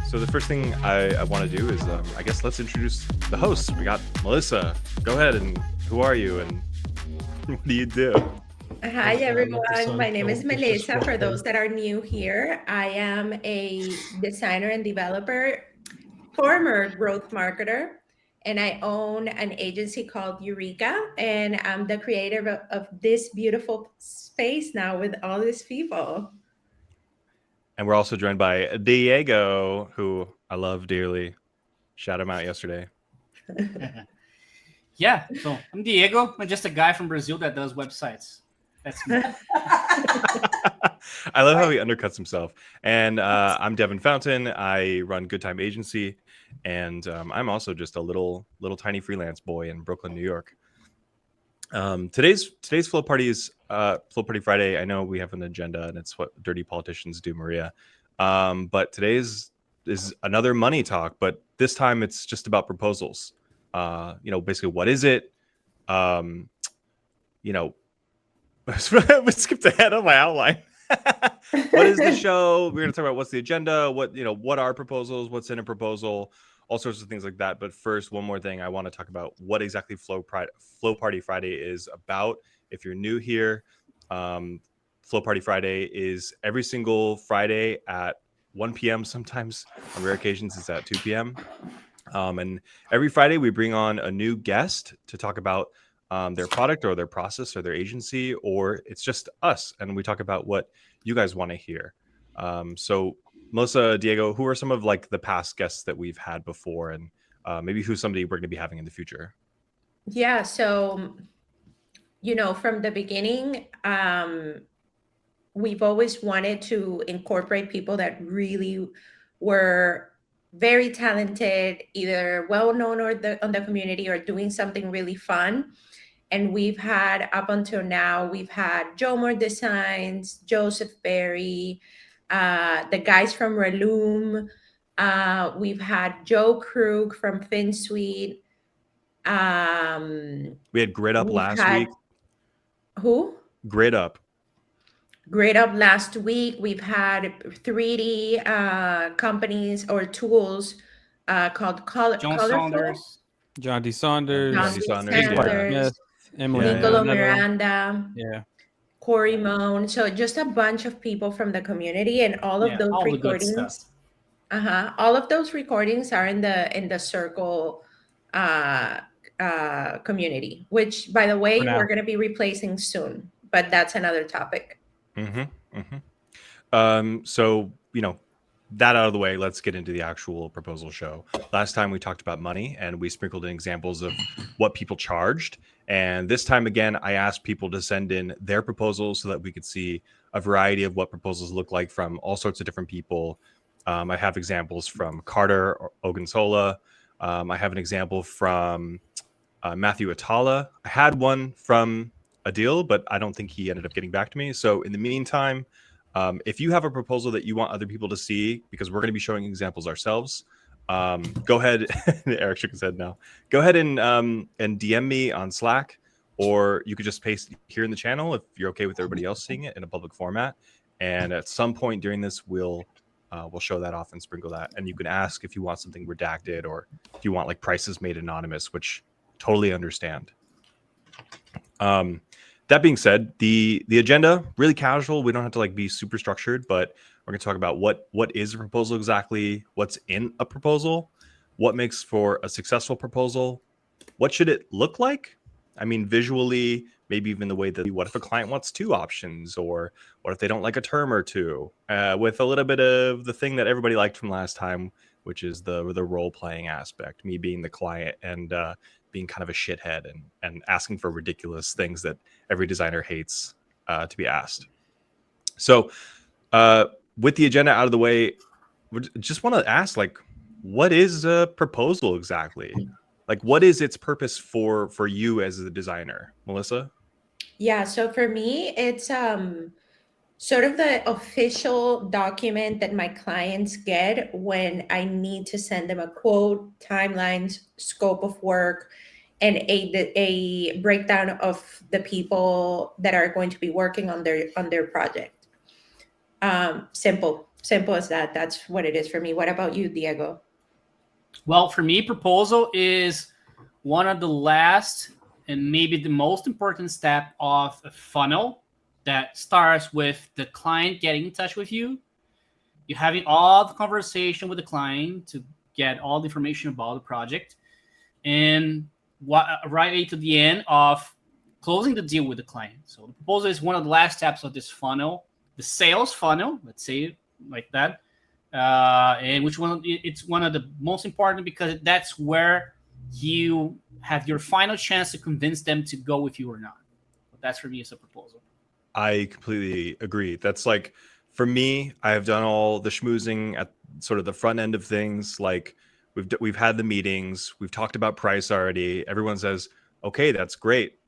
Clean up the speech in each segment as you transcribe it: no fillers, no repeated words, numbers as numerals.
So the first thing I want to do is, I guess, let's introduce the hosts. We got Melissa. Go ahead, and who are you, and what do you do? Hi, everyone. My name is Melissa. For those disrespectful. that are new here, I am a designer and developer, former growth marketer, and I own an agency called Eureka. And I'm the creator of this beautiful space now with all these people. And we're also joined by Diego, who I love dearly. Shout him out yesterday. Yeah, so I'm Diego. I'm just a guy from Brazil that does websites. That's me. I love how he undercuts himself. And I'm Devin Fountain. I run Good Time Agency, and I'm also just a little tiny freelance boy in Brooklyn, New York. Today's Flow Party is Flow Party Friday. I know we have an agenda, and it's what dirty politicians do, Maria. But today's is another money talk, but this time it's just about proposals. Basically, what is it? I skipped ahead on my outline. What is the show? We're going to talk about what's the agenda, what are proposals, what's in a proposal, all sorts of things like that. But first, one more thing, I want to talk about what exactly Flow Party Friday is about. If you're new here, Flow Party Friday is every single Friday at 1 p.m. Sometimes on rare occasions it's at 2 p.m. And every Friday we bring on a new guest to talk about their product or their process or their agency, or it's just us, and we talk about what you guys want to hear. So Melissa, Diego, who are some of like the past guests that we've had before, and maybe who's somebody we're going to be having in the future? Yeah, so, from the beginning, we've always wanted to incorporate people that really were very talented, either well known or on the community, or doing something really fun. And we've had, up until now, we've had Joe Moore Designs, Joseph Berry, the guys from Relume. We've had Joe Krug from FinSuite. We had Grid Up We've last had week. who? Grid Up. Great up last week. We've had 3D companies or tools called John Colorful. Saunders. John D. Saunders, John D. D. Saunders, Clark Sanders, Smith, Emily Yeah. Nicolo Neto. Miranda, Yeah. Corey Moan. So just a bunch of people from the community, and all of Yeah, those all the good stuff. recordings. All of those recordings are in the Circle community, which, by the way, For now. we're going to be replacing soon, but that's another topic. So that out of the way, let's get into the actual proposal show. Last time we talked about money, and we sprinkled in examples of what people charged. And this time again, I asked people to send in their proposals so that we could see a variety of what proposals look like from all sorts of different people. I have examples from Carter Ogunsola. I have an example from Matthew Atala. I had one from Adil, but I don't think he ended up getting back to me. So in the meantime, if you have a proposal that you want other people to see, because we're going to be showing examples ourselves, go ahead. Eric shook his head now. Go ahead and DM me on Slack, or you could just paste here in the channel if you're okay with everybody else seeing it in a public format. And at some point during this, we'll show that off and sprinkle that. And you can ask if you want something redacted, or if you want like prices made anonymous, which totally understand. That being said, the agenda, really casual. We don't have to like be super structured, but we're going to talk about what is a proposal exactly, what's in a proposal, what makes for a successful proposal, what should it look like? I mean, visually, maybe even the way that, what if a client wants two options, or what if they don't like a term or two, with a little bit of the thing that everybody liked from last time, which is the role-playing aspect, me being the client and being kind of a shithead and asking for ridiculous things that every designer hates to be asked. So with the agenda out of the way, we just want to ask, like, what is a proposal exactly? Like, what is its purpose for you as a designer, Melissa? Yeah, so for me, it's sort of the official document that my clients get when I need to send them a quote, timelines, scope of work, and a breakdown of the people that are going to be working on their project. Simple. Simple as that. That's what it is for me. What about you, Diego? Well, for me, proposal is one of the last and maybe the most important step of a funnel that starts with the client getting in touch with you. You're having all the conversation with the client to get all the information about the project, and right to the end of closing the deal with the client. So the proposal is one of the last steps of this funnel, the sales funnel, let's say it like that. And which one? It's one of the most important because that's where you have your final chance to convince them to go with you or not. But that's for me as a proposal. I completely agree. That's like, for me, I have done all the schmoozing at sort of the front end of things. Like we've had the meetings, we've talked about price already. Everyone says, okay, that's great.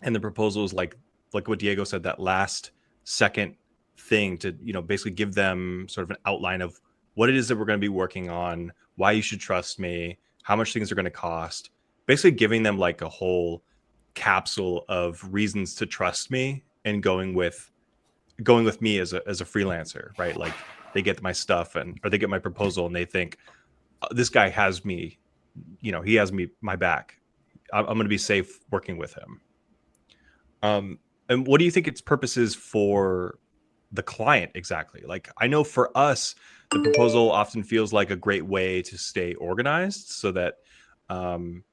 And the proposal is like what Diego said, that last second thing to, basically give them sort of an outline of what it is that we're going to be working on, why you should trust me, how much things are going to cost, basically giving them like a whole capsule of reasons to trust me and going with me as a freelancer, right? Like they get my stuff or they get my proposal and they think, this guy has me, he has me my back. I'm going to be safe working with him. And what do you think its purpose is for the client exactly? Like, I know for us, the proposal often feels like a great way to stay organized so that, when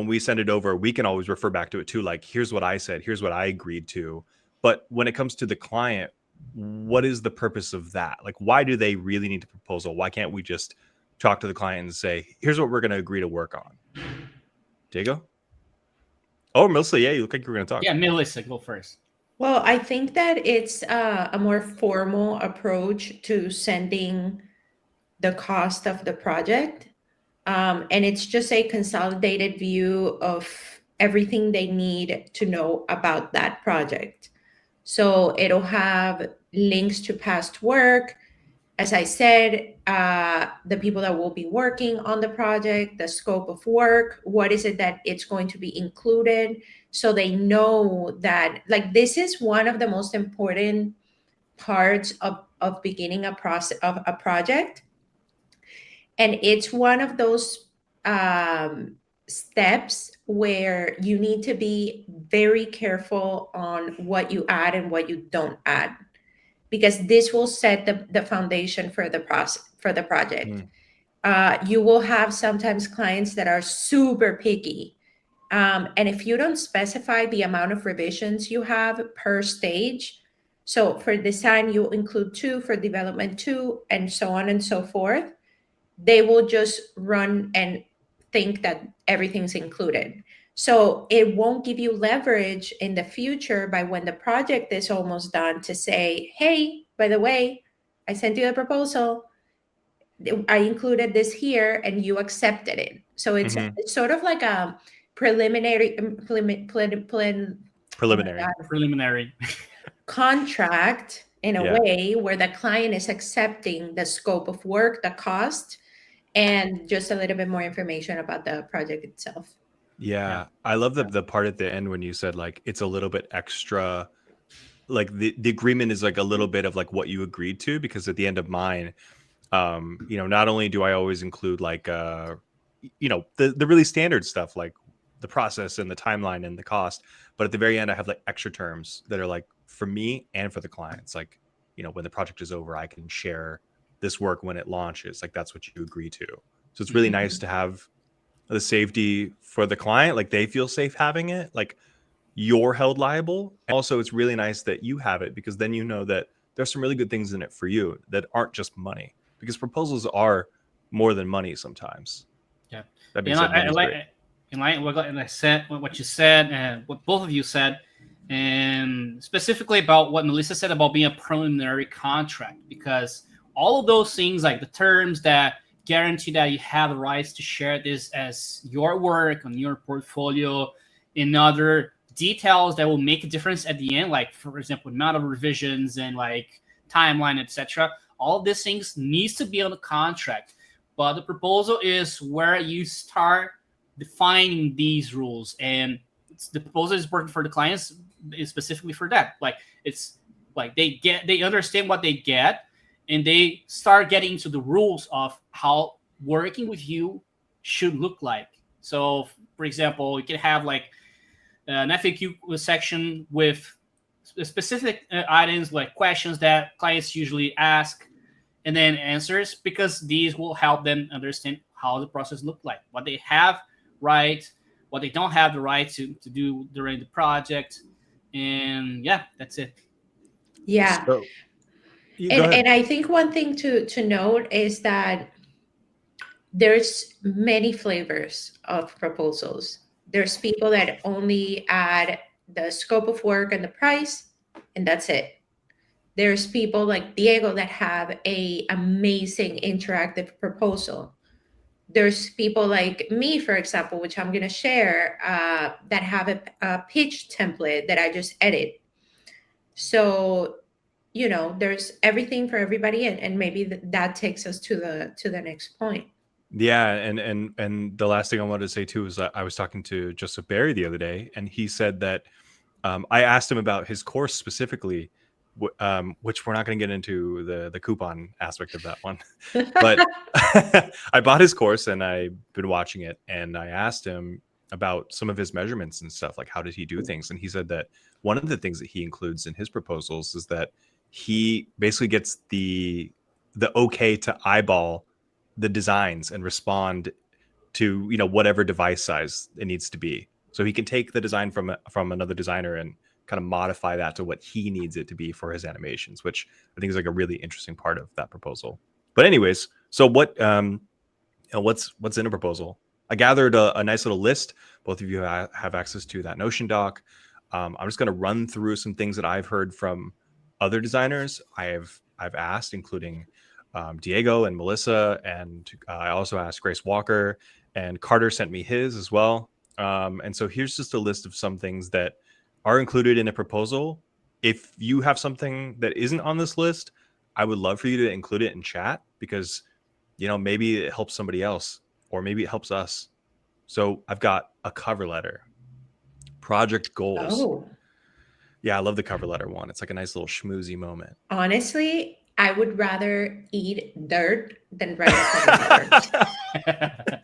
we send it over, we can always refer back to it too. Like, here's what I said, here's what I agreed to. But when it comes to the client, what is the purpose of that? Like, why do they really need a proposal? Why can't we just talk to the client and say, here's what we're going to agree to work on? Diego? Oh, Melissa, yeah, you look like you were going to talk. Yeah, Melissa, go first. Well, I think that it's a more formal approach to sending the cost of the project. And it's just a consolidated view of everything they need to know about that project. So it'll have links to past work. As I said, the people that will be working on the project, the scope of work, what is it that it's going to be included, so they know that, like, this is one of the most important parts of beginning a process of a project. And it's one of those steps where you need to be very careful on what you add and what you don't add, because this will set the foundation for the process, for the project. You will have sometimes clients that are super picky. And if you don't specify the amount of revisions you have per stage, so for design, you include 2, for development 2, and so on and so forth, they will just run and think that everything's included. So it won't give you leverage in the future by when the project is almost done to say, hey, by the way, I sent you a proposal. I included this here and you accepted it. So it's sort of like a preliminary contract in a way where the client is accepting the scope of work, the cost, and just a little bit more information about the project itself. Yeah. I love the part at the end when you said like it's a little bit extra, like the agreement is like a little bit of like what you agreed to, because at the end of mine, not only do I always include like the really standard stuff like the process and the timeline and the cost, but at the very end I have like extra terms that are like for me and for the clients. Like, when the project is over, I can share this work when it launches. Like that's what you agree to. So it's really nice to have the safety for the client. Like they feel safe having it. Like you're held liable. And also, it's really nice that you have it, because then you know that there's some really good things in it for you that aren't just money, because proposals are more than money sometimes. Yeah. That being said, I said what you said and what both of you said, and specifically about what Melissa said about being a preliminary contract, because all of those things, like the terms that guarantee that you have the rights to share this as your work on your portfolio, and other details that will make a difference at the end, like for example, amount of revisions and like timeline, etc. All of these things needs to be on the contract, but the proposal is where you start defining these rules, and the proposal is working for the clients is specifically for that. Like it's like they understand what they get, and they start getting into the rules of how working with you should look like. So, for example, you can have like an FAQ section with specific items like questions that clients usually ask, and then answers, because these will help them understand how the process look like, what they have right, what they don't have the right to do during the project. And yeah, that's it. Yeah. So, go ahead. And I think one thing to note is that there's many flavors of proposals. There's people that only add the scope of work and the price, and that's it. There's people like Diego that have a amazing interactive proposal. There's people like me, for example, which I'm going to share, that have a pitch template that I just edit. So, there's everything for everybody, and maybe that takes us to the next point. Yeah, and the last thing I wanted to say too is that I was talking to Joseph Barry the other day, and he said that I asked him about his course specifically, which we're not going to get into the coupon aspect of that one, but I bought his course and I've been watching it, and I asked him about some of his measurements and stuff, like how did he do things, and he said that one of the things that he includes in his proposals is that he basically gets the okay to eyeball the designs and respond to whatever device size it needs to be. So he can take the design from another designer and kind of modify that to what he needs it to be for his animations, which I think is like a really interesting part of that proposal. But anyways, so what's in a proposal? I gathered a nice little list. Both of you have access to that Notion doc. I'm just going to run through some things that I've heard from other designers. I've asked, including Diego and Melissa, and I also asked Grace Walker, and Carter sent me his as well. And so here's just a list of some things that are included in a proposal. If you have something that isn't on this list, I would love for you to include it in chat, because maybe it helps somebody else, or maybe it helps us. So I've got a cover letter, project goals. Oh, Yeah, I love the cover letter one. It's like a nice little schmoozy moment. honestly, I would rather eat dirt than write a cover letter.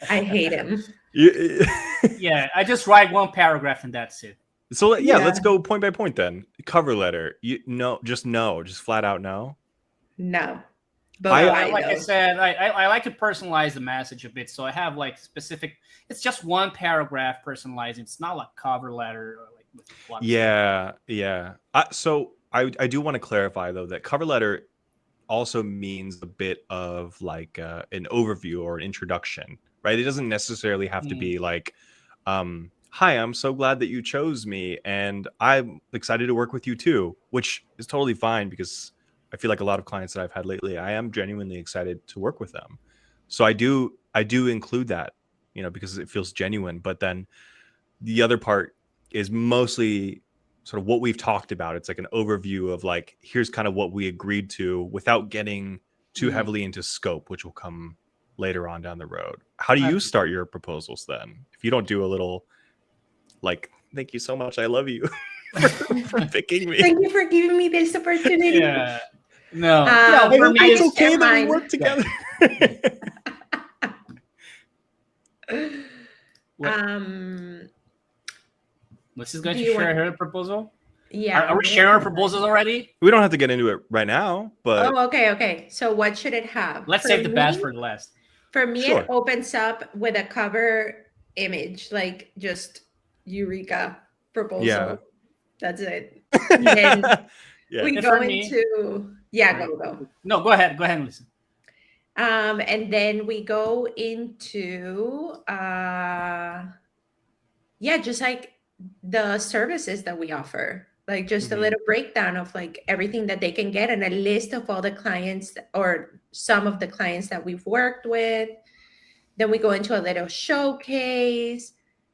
I hate him. Yeah, I just write one paragraph and that's it. So yeah, Yeah. let's go point by point then. Cover letter. Just flat out no. No. But Like I said, I like to personalize the message a bit, so I have like specific. It's just one paragraph personalized. It's not like cover letter or like with one. Yeah. So I do want to clarify though that cover letter also means a bit of like an overview or an introduction, right? It doesn't necessarily have to be like, hi, I'm so glad that you chose me, and I'm excited to work with you too, which is totally fine, because I feel like a lot of clients that I've had lately, I am genuinely excited to work with them. So I do include that, because it feels genuine. But then the other part is mostly sort of what we've talked about. It's like an overview of like, here's kind of what we agreed to, without getting too heavily into scope, which will come later on down the road. How do you start your proposals then? If you don't do a little like, thank you so much, I love you for picking me. Thank you for giving me this opportunity. Yeah. No. For me, it's okay that we work together. Melissa's going Do to you share want- her proposal. Yeah. Are we sharing our proposals already? We don't have to get into it right now, but Oh, okay. So what should it have? Let's For save the best me- for the last. For me, Sure. it opens up with a cover image, like just Eureka proposal. Yeah. That's it. And then yeah. we And go for me- into go. No, go ahead, Melissa. And then we go into just like the services that we offer, like just a Mhm. little breakdown of like everything that they can get, and a list of all the clients or some of the clients that we've worked with. Then we go into a little showcase,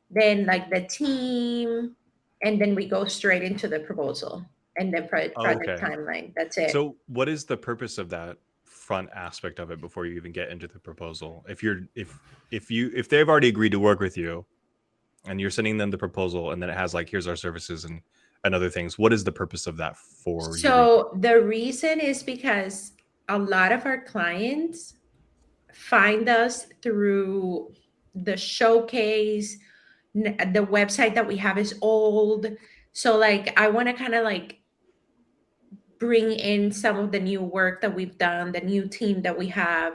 then like the team, and then we go straight into the proposal and the project Okay. timeline. That's it. So what is the purpose of that front aspect of it before you even get into the proposal? If they've already agreed to work with you and you're sending them the proposal, and then it has like, here's our services and other things, what is the purpose of that for you? So the reason is because a lot of our clients find us through the showcase. The website that we have is old. So like I want to kind of like bring in some of the new work that we've done, the new team that we have.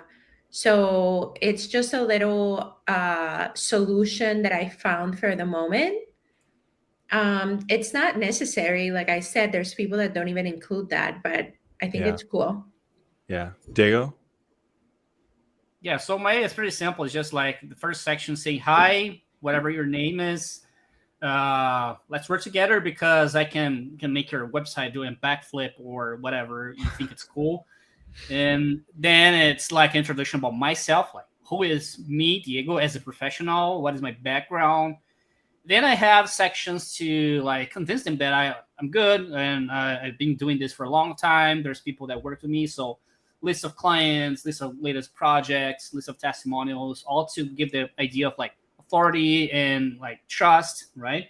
So it's just a little solution that I found for the moment. It's not necessary. Like I said, there's people that don't even include that, but I think Yeah. it's cool. Yeah. Diego? Yeah, so my is pretty simple. It's just like the first section saying hi, whatever your name is. Let's work together because I can make your website do a backflip or whatever you think it's cool. And then it's like introduction about myself, like who is me, Diego, as a professional, what is my background. Then I have sections to like convince them that I'm good and I've been doing this for a long time. There's people that work with me, so list of clients, list of latest projects, list of testimonials, all to give the idea of like authority and like trust, right?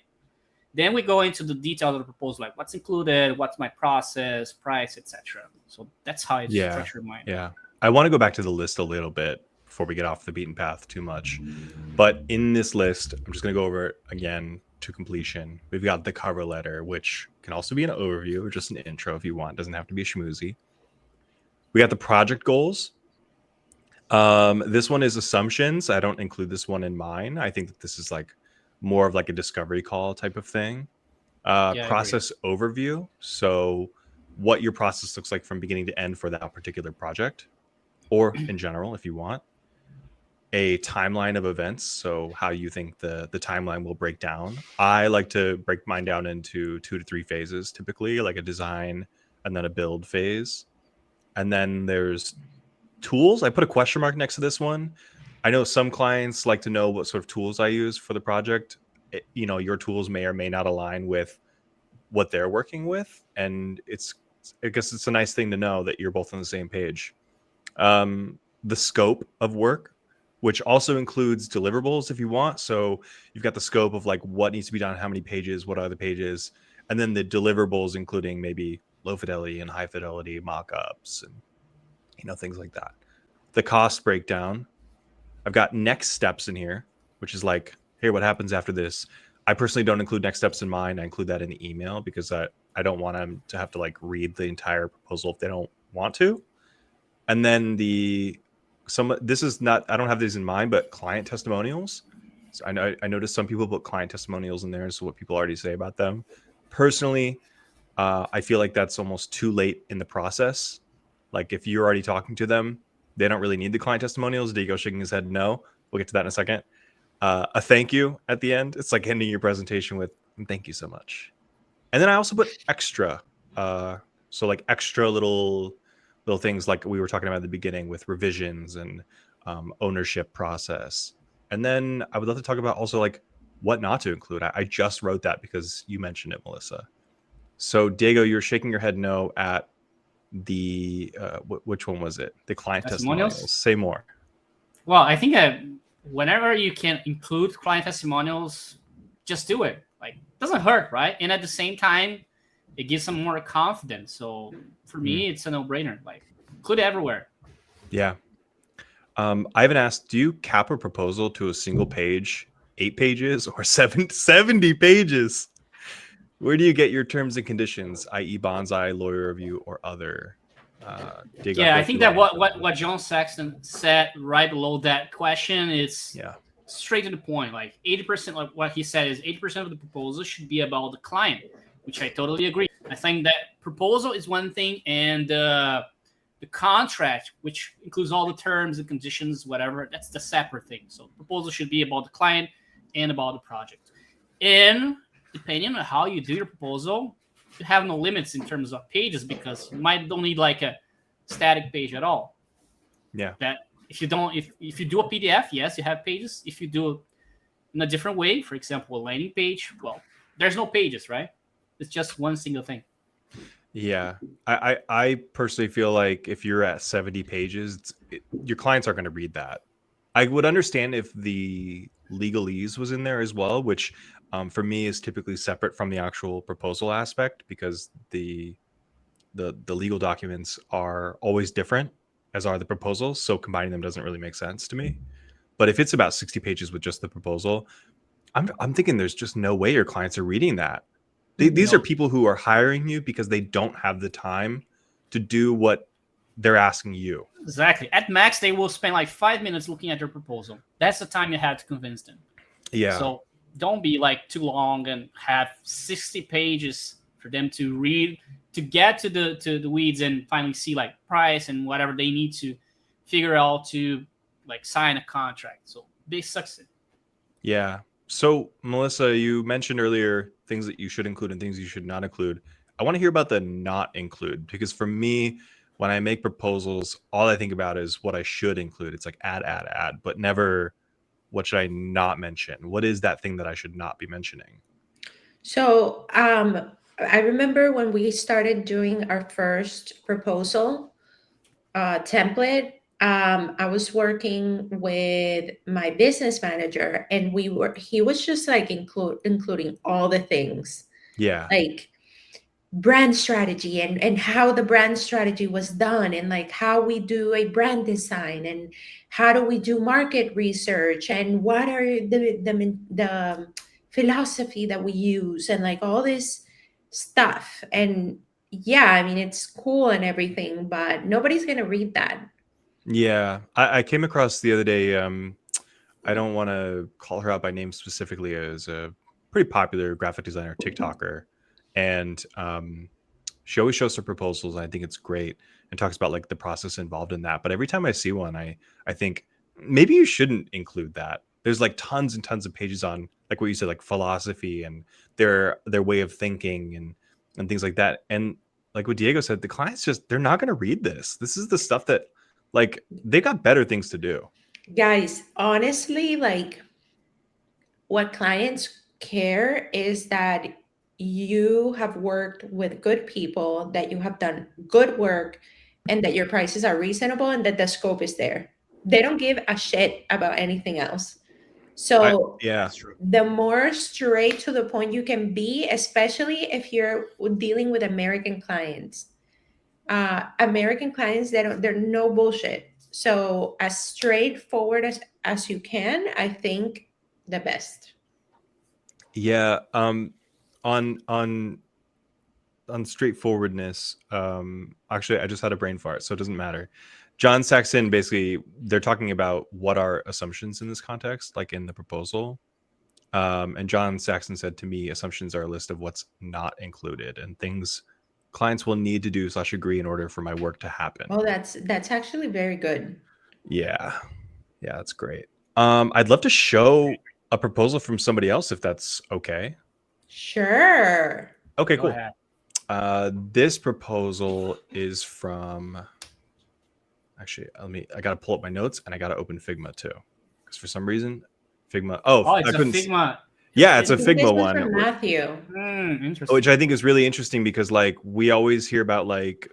Then we go into the details of the proposal, like what's included, what's my process, price, etc. So that's how I structure mine. Yeah. I want to go back to the list a little bit before we get off the beaten path too much. But in this list, I'm just going to go over it again to completion. We've got the cover letter, which can also be an overview or just an intro if you want. It doesn't have to be a schmoozy. We got the project goals. This one is assumptions. I don't include this one in mine. I think that this is like more of like a discovery call type of thing. Process overview. So what your process looks like from beginning to end for that particular project, or in general, if you want. A timeline of events. So how you think the timeline will break down. I like to break mine down into 2 to 3 phases, typically, like a design and then a build phase. And then there's tools. I put a question mark next to this one. I know some clients like to know what sort of tools I use for the project. Your tools may or may not align with what they're working with. And I guess it's a nice thing to know that you're both on the same page. The scope of work, which also includes deliverables if you want. So you've got the scope of like what needs to be done, how many pages, what are the pages, and then the deliverables, including maybe low fidelity and high fidelity mock-ups and things like that. The cost breakdown. I've got next steps in here, which is like, hey, what happens after this? I personally don't include next steps in mine. I include that in the email because I don't want them to have to like read the entire proposal if they don't want to. And then this is not, I don't have these in mind, but client testimonials. So I noticed some people put client testimonials in there. So what people already say about them. Personally, I feel like that's almost too late in the process. Like if you're already talking to them, they don't really need the client testimonials. Diego shaking his head no. We'll get to that in a second. A thank you at the end. It's like ending your presentation with thank you so much. And then I also put extra. So like extra little things like we were talking about at the beginning with revisions and ownership process. And then I would love to talk about also like what not to include. I just wrote that because you mentioned it, Melissa. So Diego, you're shaking your head no at the which one was it? The client testimonials. Say more. Well, I think whenever you can include client testimonials, just do it. Like, it doesn't hurt, right? And at the same time, it gives them more confidence. So for me, it's a no-brainer. Like, include it everywhere. Yeah. I haven't asked, do you cap a proposal to a single page, 8 pages, or 70 pages? Where do you get your terms and conditions, i.e. bonsai, lawyer review, or other? I think that what John Saxon said right below that question is straight to the point. Like 80%, like what he said is 80% of the proposal should be about the client, which I totally agree. I think that proposal is one thing, and the contract, which includes all the terms and conditions, whatever, that's the separate thing. So proposal should be about the client and about the project. And depending on how you do your proposal, you have no limits in terms of pages because you don't need like a static page at all. Yeah. That if you do a PDF, yes, you have pages. If you do it in a different way, for example, a landing page, well, there's no pages, right? It's just one single thing. Yeah. I personally feel like if you're at 70 pages, your clients aren't going to read that. I would understand if the legalese was in there as well, which for me is typically separate from the actual proposal aspect because the the legal documents are always different, as are the proposals. So combining them doesn't really make sense to me. But if it's about 60 pages with just the proposal, I'm thinking there's just no way your clients are reading that. These are people who are hiring you because they don't have the time to do what they're asking you. Exactly. At max, they will spend like 5 minutes looking at your proposal. That's the time you have to convince them. Yeah. So don't be like too long and have 60 pages for them to read to get to the weeds and finally see like price and whatever they need to figure out to like sign a contract. So be succinct. Yeah. So Melissa, you mentioned earlier things that you should include and things you should not include. I want to hear about the not include, because for me, when I make proposals, all I think about is what I should include. It's like add, but never what should I not mention? What is that thing that I should not be mentioning? So I remember when we started doing our first proposal template, I was working with my business manager, and he was just like including all the things, Yeah. like brand strategy and how the brand strategy was done, and like how we do a brand design, and how do we do market research, and what are the philosophy that we use, and like all this stuff. And yeah, I mean, it's cool and everything, but nobody's gonna read that. Yeah. I came across the other day, I don't want to call her out by name specifically, as a pretty popular graphic designer, TikToker. And she always shows her proposals, and I think it's great, and talks about like the process involved in that. But every time I see one, I think maybe you shouldn't include that. There's like tons and tons of pages on, like what you said, like philosophy and their way of thinking and things like that. And like what Diego said, the clients they're not going to read this. This is the stuff that, like, they got better things to do. Guys, honestly, like, what clients care is that you have worked with good people, that you have done good work, and that your prices are reasonable, and that the scope is there. They don't give a shit about anything else. So Yeah. the more straight to the point you can be, especially if you're dealing with American clients. American clients, they're no bullshit. So as straightforward as you can, I think the best. Yeah. On straightforwardness, actually I just had a brain fart, so it doesn't matter. John Saxon, basically they're talking about what are assumptions in this context, like in the proposal. And John Saxon said to me, assumptions are a list of what's not included and things clients will need to do / agree in order for my work to happen. Oh, that's actually very good. Yeah. Yeah, that's great. I'd love to show a proposal from somebody else, if that's okay. Sure. Okay, Go cool. ahead. This proposal is from, actually, I gotta pull up my notes, and I gotta open Figma too, because for some reason Figma, It's a Figma. Yeah, it's a This Figma was one, from Matthew. Interesting. which I think is really interesting, because like we always hear about like,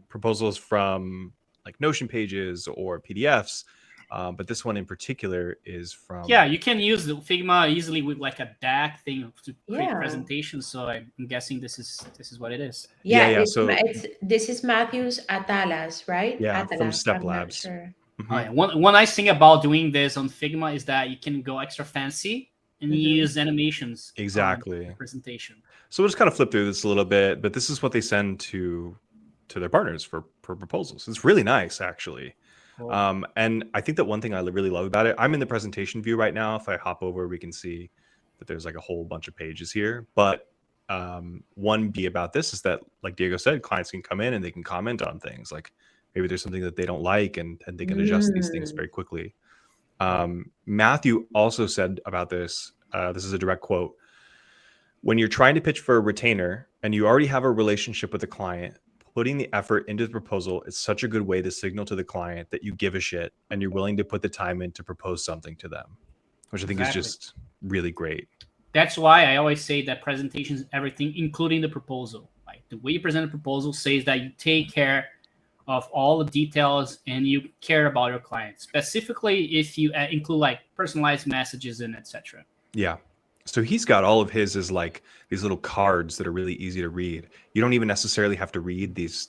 proposals from like Notion pages or PDFs, but this one in particular is from, Yeah, you can use the Figma easily with like a DAC thing to create Yeah. presentations. So I'm guessing this is what it is. Yeah, It's, so- this is Matthew's Atalas, right? Yeah, from Atalas, Step I'm not Labs. sure. Mhm. Oh, yeah. One nice thing about doing this on Figma is that you can go extra fancy and use animations. on Exactly. the presentation. So we'll just kind of flip through this a little bit, but this is what they send to their partners for proposals. It's really nice, actually. Cool. And I think that one thing I really love about it, I'm in the presentation view right now. If I hop over, we can see that there's like a whole bunch of pages here. But one B about this is that, like Diego said, clients can come in and they can comment on things. Like maybe there's something that they don't like, and they can adjust these things very quickly. Matthew also said about this, this is a direct quote: when you're trying to pitch for a retainer and you already have a relationship with the client, putting the effort into the proposal is such a good way to signal to the client that you give a shit and you're willing to put the time in to propose something to them, which I think is Exactly. just really great. That's why I always say that presentation is everything, including the proposal. Like the way you present a proposal says that you take care of all the details and you care about your client, specifically if you include like personalized messages and etc. Yeah. So he's got all of his as like these little cards that are really easy to read. You don't even necessarily have to read this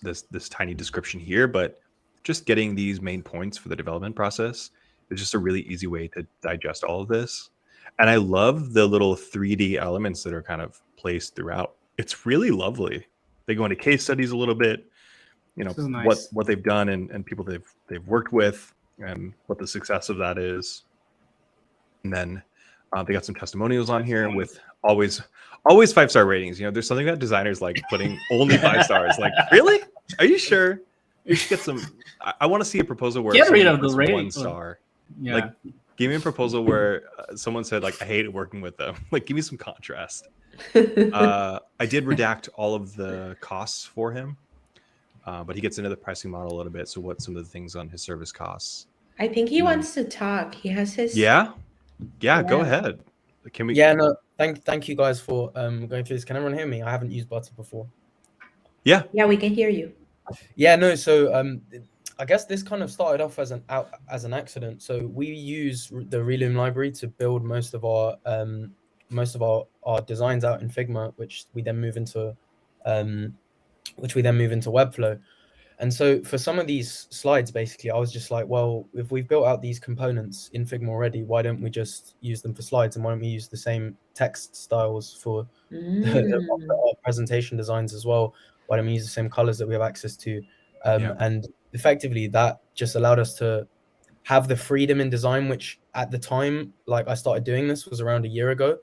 tiny description here, but just getting these main points for the development process is just a really easy way to digest all of this. And I love the little 3D elements that are kind of placed throughout. It's really lovely. They go into case studies a little bit, you know, This is nice. what they've done and people they've worked with and what the success of that is. And then they got some testimonials on here with always 5-star ratings. You know, there's something about designers like putting only 5 stars. Like, really? Are you sure? You should get some. I want to see a proposal where Get rid someone of the puts rating. 1 star. Yeah. Like, give me a proposal where someone said like, I hated working with them. Like, give me some contrast. I did redact all of the costs for him, but he gets into the pricing model a little bit. So, what some of the things on his service costs? I think he wants to talk. He has his. Yeah, go Yeah. ahead. Can we? Yeah, no, thank you guys for going through this. Can everyone hear me? I haven't used Butter before. Yeah. Yeah, we can hear you. Yeah, no. So I guess this kind of started off as an accident. So we use the Reloom library to build most of our designs out in Figma, which we then move into Webflow. And so for some of these slides, basically, I was just like, well, if we've built out these components in Figma already, why don't we just use them for slides? And why don't we use the same text styles for the presentation designs as well? Why don't we use the same colors that we have access to? And effectively, that just allowed us to have the freedom in design, which at the time, like I started doing this was around a year ago.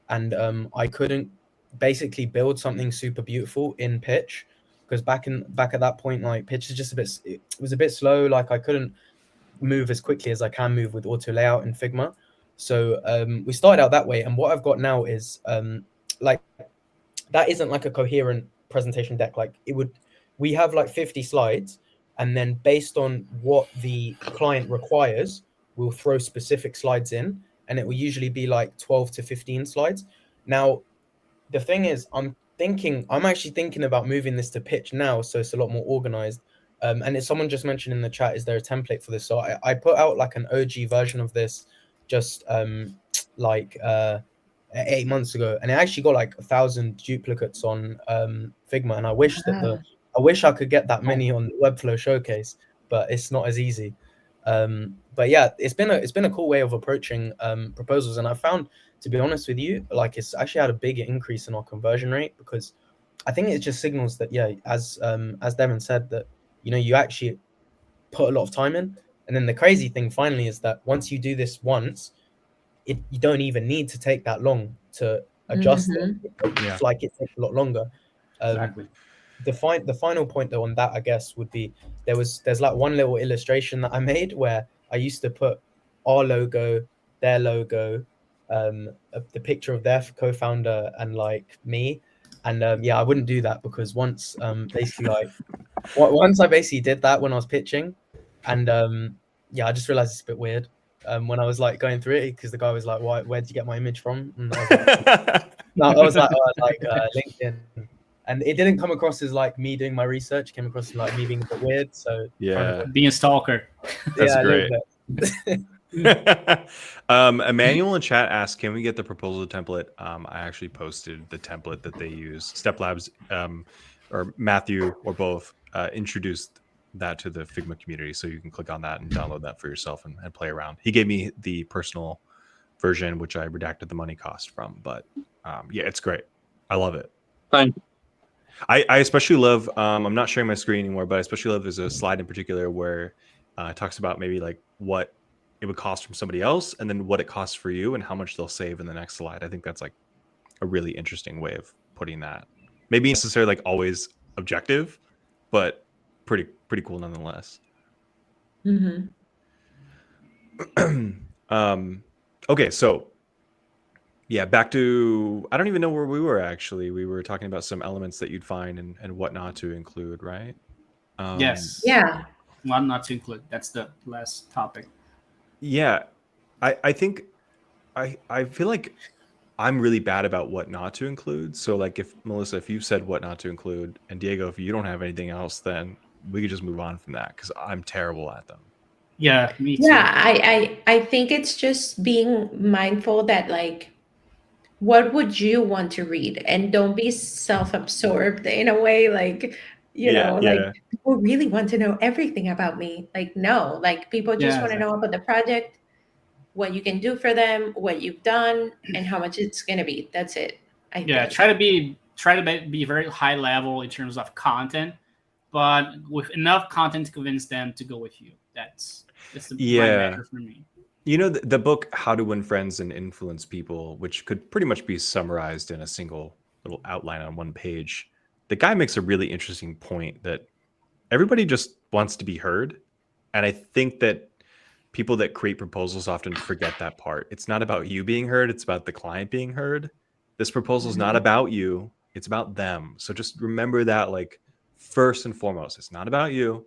And I couldn't basically build something super beautiful in Pitch. Because back at that point, like Pitch is just it was a bit slow. Like I couldn't move as quickly as I can move with auto layout in Figma. So we started out that way. And what I've got now is like that isn't like a coherent presentation deck. Like we have like 50 slides, and then based on what the client requires, we'll throw specific slides in, and it will usually be like 12 to 15 slides. Now, the thing is, I'm actually thinking about moving this to Pitch now, so it's a lot more organized. And as someone just mentioned in the chat, is there a template for this? So I put out like an OG version of this just 8 months ago, and it actually got like 1,000 duplicates on Figma. And I wish I could get that many on Webflow Showcase, but it's not as easy. But yeah, it's been a cool way of approaching proposals, and I found, to be honest with you, like it's actually had a big increase in our conversion rate, because I think it just signals that, yeah, as Devin said, that, you know, you actually put a lot of time in. And then the crazy thing finally is that once you do this once, you don't even need to take that long to adjust it. It's like it takes a lot longer. Exactly. The final point though on that, I guess, would be there's like one little illustration that I made where I used to put our logo, their logo, the picture of their co-founder, and like me. And I wouldn't do that, because once I basically did that when I was pitching, and I just realized it's a bit weird when I was like going through it, because the guy was like, where'd you get my image from? And I was like, LinkedIn. And it didn't come across as like me doing my research. It came across as like me being a bit weird. So being a stalker. That's great. Emmanuel in chat asked, can we get the proposal template? I actually posted the template that they use. Step Labs or Matthew or both introduced that to the Figma community, so you can click on that and download that for yourself and play around. He gave me the personal version, which I redacted the money cost from, but it's great. I love it. Thank you. I especially love, I'm not sharing my screen anymore, but I especially love, there's a slide in particular where it talks about maybe like what it would cost from somebody else, and then what it costs for you and how much they'll save in the next slide. I think that's like a really interesting way of putting that. Maybe necessarily like always objective, but pretty cool nonetheless. Okay, so yeah, back to, I don't even know where we were actually. We were talking about some elements that you'd find and what not to include, right? Yes. Yeah. What not to include. That's the last topic. Yeah. I think I feel like I'm really bad about what not to include. So like if Melissa, if you said what not to include, and Diego, if you don't have anything else, then we could just move on from that, because I'm terrible at them. Yeah, me too. Yeah, I think it's just being mindful that like what would you want to read? And don't be self-absorbed in a way like, Yeah, like yeah. people really want to know everything about me. Like, no, like people just Yeah, want to know about the project, what you can do for them, what you've done, and how much it's going to be. That's it, I yeah. think. Try to be very high level in terms of content, but with enough content to convince them to go with you. That's the right Yeah. measure for me. You know, the book How to Win Friends and Influence People, which could pretty much be summarized in a single little outline on one page. The guy makes a really interesting point that everybody just wants to be heard. And I think that people that create proposals often forget that part. It's not about you being heard, it's about the client being heard. This proposal is not about you, it's about them. So just remember that, like, first and foremost, it's not about you,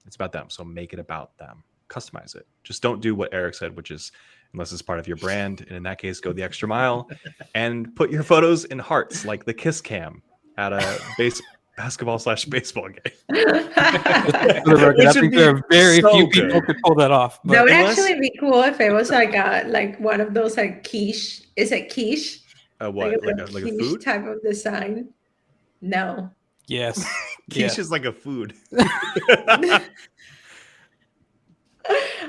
it's about them. So make it about them. Customize it. Just don't do what Eric said, which is, unless it's part of your brand, and in that case, go the extra mile and put your photos in hearts, like the kiss cam at a basketball/baseball game. For the record, Which I would think be there are very so few people good. could pull that off. That But would unless- actually be cool if it was like one of those like quiche. Is it quiche? What, like a quiche food? type of design? No. yes, Quiche yeah. is like a food.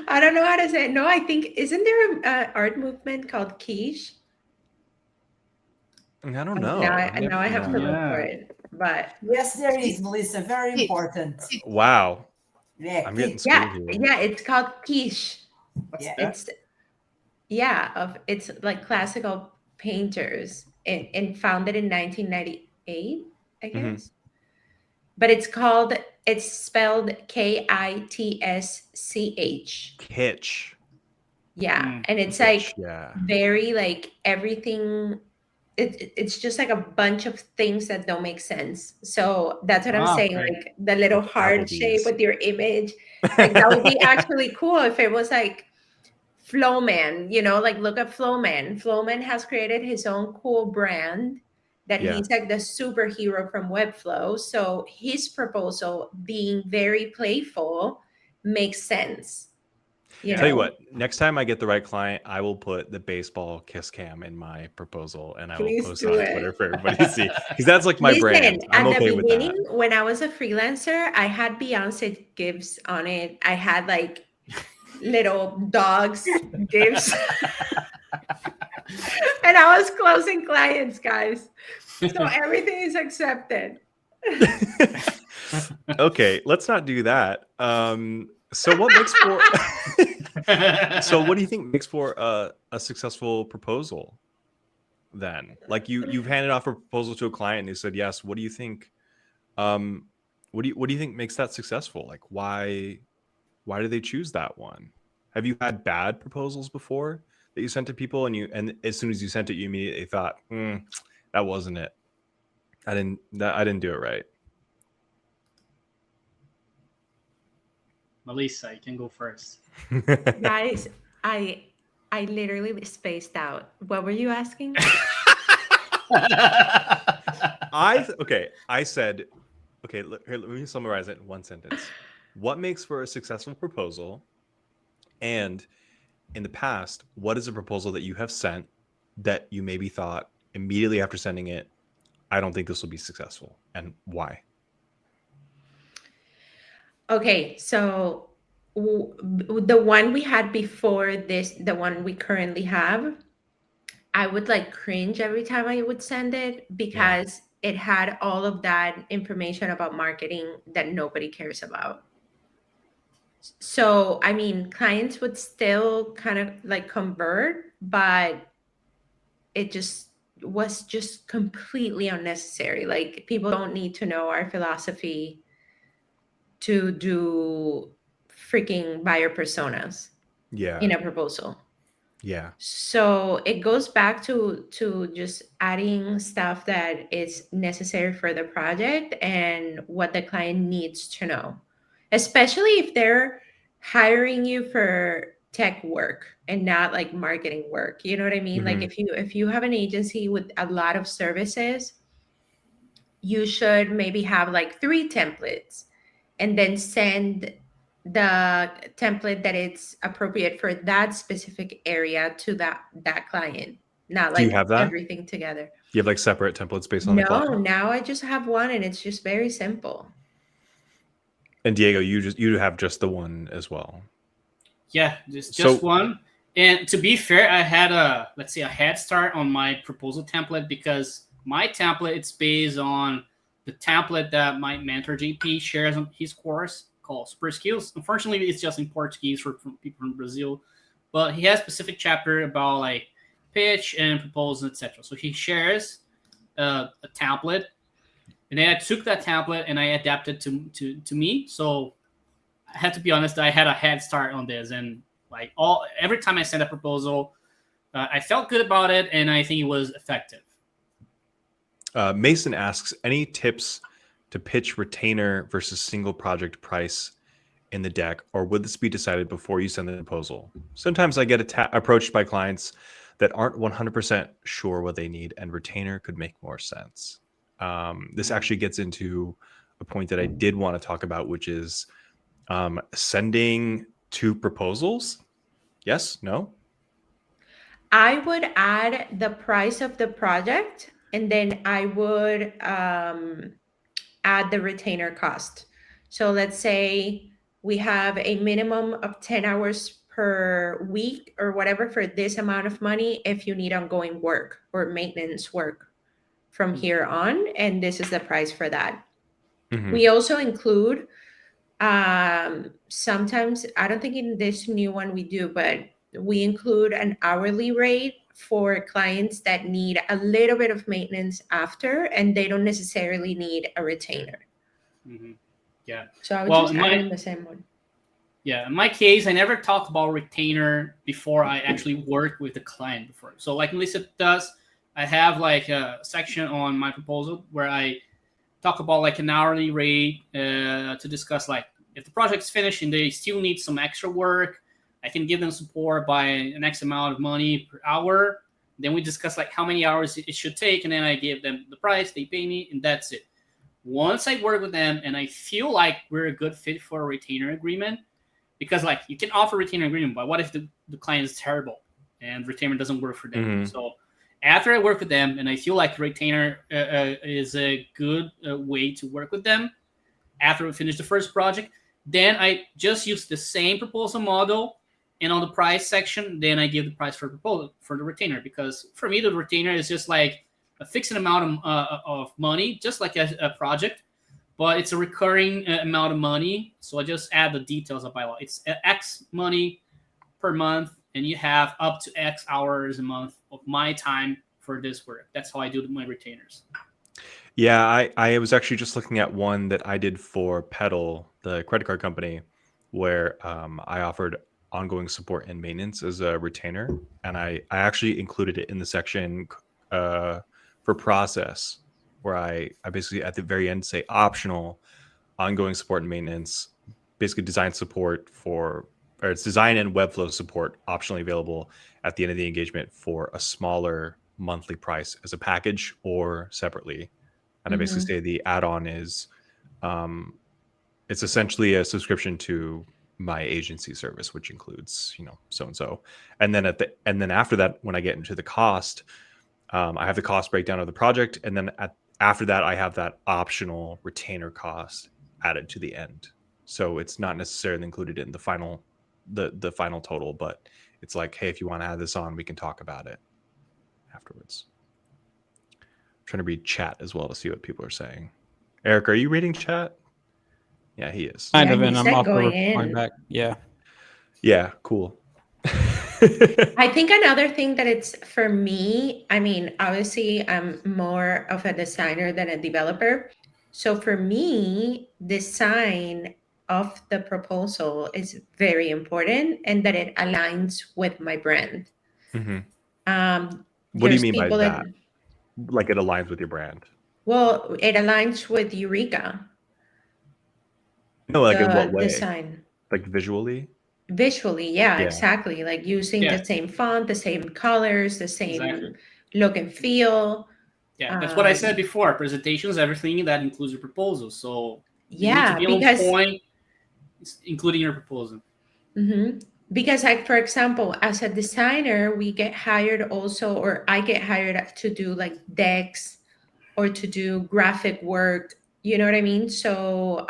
I don't know how to say it. No, I think isn't there a art movement called quiche? I don't know. Now I have to look for Yeah. it. But Yes, there is, Melissa. Very important. Wow. Yeah, I'm getting yeah, schooled here. yeah, it's called quiche. yeah. It's it's like classical painters and founded in 1998, I guess. Mhm. But it's spelled KITSCH. Kitsch. Yeah, and it's Kitsch, like yeah. very like everything. It's just like a bunch of things that don't make sense. So that's what I'm Wow, saying. great. Like the little Like heart shape Applebee's. with your image. Like that would be actually cool if it was like Flowman, like look at Flowman. Flowman has created his own cool brand that Yeah. he's like the superhero from Webflow. So his proposal being very playful makes sense. Tell you what, next time I get the right client, I will put the baseball kiss cam in my proposal and I will Please post do it on it. Twitter for everybody to see. Because that's like my brand. I'm at okay the with beginning, that. when I was a freelancer, I had Beyonce gifts on it. I had like little dogs gifts. And I was closing clients, guys. So everything is accepted. Okay, let's not do that. So what makes for so what do you think makes for a successful proposal then? Like you've handed off a proposal to a client and they said yes. What do you think what do you think makes that successful? Like why do they choose that one? Have you had bad proposals before that you sent to people and as soon as you sent it you immediately thought, that wasn't it. I didn't do it right. Melissa, you can go first. Guys, I literally spaced out. What were you asking? I said, okay, here, let me summarize it in one sentence. What makes for a successful proposal? And in the past, what is a proposal that you have sent that you maybe thought immediately after sending it, I don't think this will be successful, and why? Okay, so the one we had before this, the one we currently have, I would like cringe every time I would send it because it had all of that information about marketing that nobody cares about. So, I mean, clients would still kind of like convert, but it just was just completely unnecessary. Like people don't need to know our philosophy to do freaking buyer personas in a proposal. Yeah. So it goes back to just adding stuff that is necessary for the project and what the client needs to know, especially if they're hiring you for tech work and not like marketing work. You know what I mean? Like if you have an agency with a lot of services, you should maybe have like 3 templates and then send the template that it's appropriate for that specific area to that client. not Do you like have that? everything together. You have like separate templates based on the No, client? now I just have one, and it's just very simple. And Diego, you have just the one as well. Yeah, just So- one. And to be fair, I had a head start on my proposal template because my template it's based on the template that my mentor JP shares on his course called Super Skills. Unfortunately, it's just in Portuguese for people from Brazil, but he has a specific chapter about like pitch and proposal, etc. So he shares a template, and then I took that template and I adapted to me. So I had to be honest, I had a head start on this, and like every time I sent a proposal, I felt good about it, and I think it was effective. Mason asks, any tips to pitch retainer versus single project price in the deck, or would this be decided before you send the proposal? Sometimes I get approached by clients that aren't 100% sure what they need, and retainer could make more sense. This actually gets into a point that I did want to talk about, which is sending two proposals. Yes? No? I would add the price of the project, and then I would add the retainer cost. So let's say we have a minimum of 10 hours per week or whatever for this amount of money if you need ongoing work or maintenance work from here on, and this is the price for that. Mhm. We also include sometimes, I don't think in this new one we do, but we include an hourly rate for clients that need a little bit of maintenance after, and they don't necessarily need a retainer. Mm-hmm. Yeah. So I would Well, just add in the same one. Yeah, in my case, I never talked about retainer before I actually worked with the client before. So like Melissa does, I have like a section on my proposal where I talk about like an hourly rate to discuss like if the project's finished and they still need some extra work, I can give them support by an X amount of money per hour. Then we discuss like how many hours it should take, and then I give them the price, they pay me, and that's it. Once I work with them and I feel like we're a good fit for a retainer agreement, because like you can offer retainer agreement, but what if the client is terrible and retainer doesn't work for them? Mhm. So after I work with them and I feel like retainer is a good way to work with them, after we finish the first project, then I just use the same proposal model, and on the price section, then I give the price for proposal for the retainer, because for me the retainer is just like a fixed amount of money, just like a project, but it's a recurring amount of money. So I just add the details of my law. It's X money per month, and you have up to X hours a month of my time for this work. That's how I do my retainers. Yeah, I was actually just looking at one that I did for Pedal, the credit card company, where I offered ongoing support and maintenance as a retainer. And I actually included it in the section for process, where I basically at the very end say optional ongoing support and maintenance, basically design support or it's design and Webflow support optionally available at the end of the engagement for a smaller monthly price as a package or separately. And I basically say the add-on is it's essentially a subscription to my agency service, which includes, so and so. And then after that, when I get into the cost, I have the cost breakdown of the project, and then after that, I have that optional retainer cost added to the end. So it's not necessarily included in the final total, but it's like, hey, if you want to add this on, we can talk about it afterwards. I'm trying to read chat as well to see what people are saying. Eric, are you reading chat? Yeah, he is. Kind Yeah, of, he and I'm said off going replying in. back. Yeah. Yeah, cool. I think another thing that it's for me, I mean, obviously I'm more of a designer than a developer. So for me, design of the proposal is very important, and that it aligns with my brand. Mhm. What do you There's mean by people that? Like it aligns with your brand? well, it aligns with Eureka, No, like in the what way? design. Like visually? Visually, yeah, Yeah. exactly. Like using Yeah. the same font, the same colors, the same Exactly. look and feel. Yeah, that's what I said before. Presentations, everything that includes your proposal. So you need to Yeah, be because on point, including your proposal. mhm, Because, like, for example, as a designer, we get hired also, or I get hired to do like decks or to do graphic work. You know what I mean? So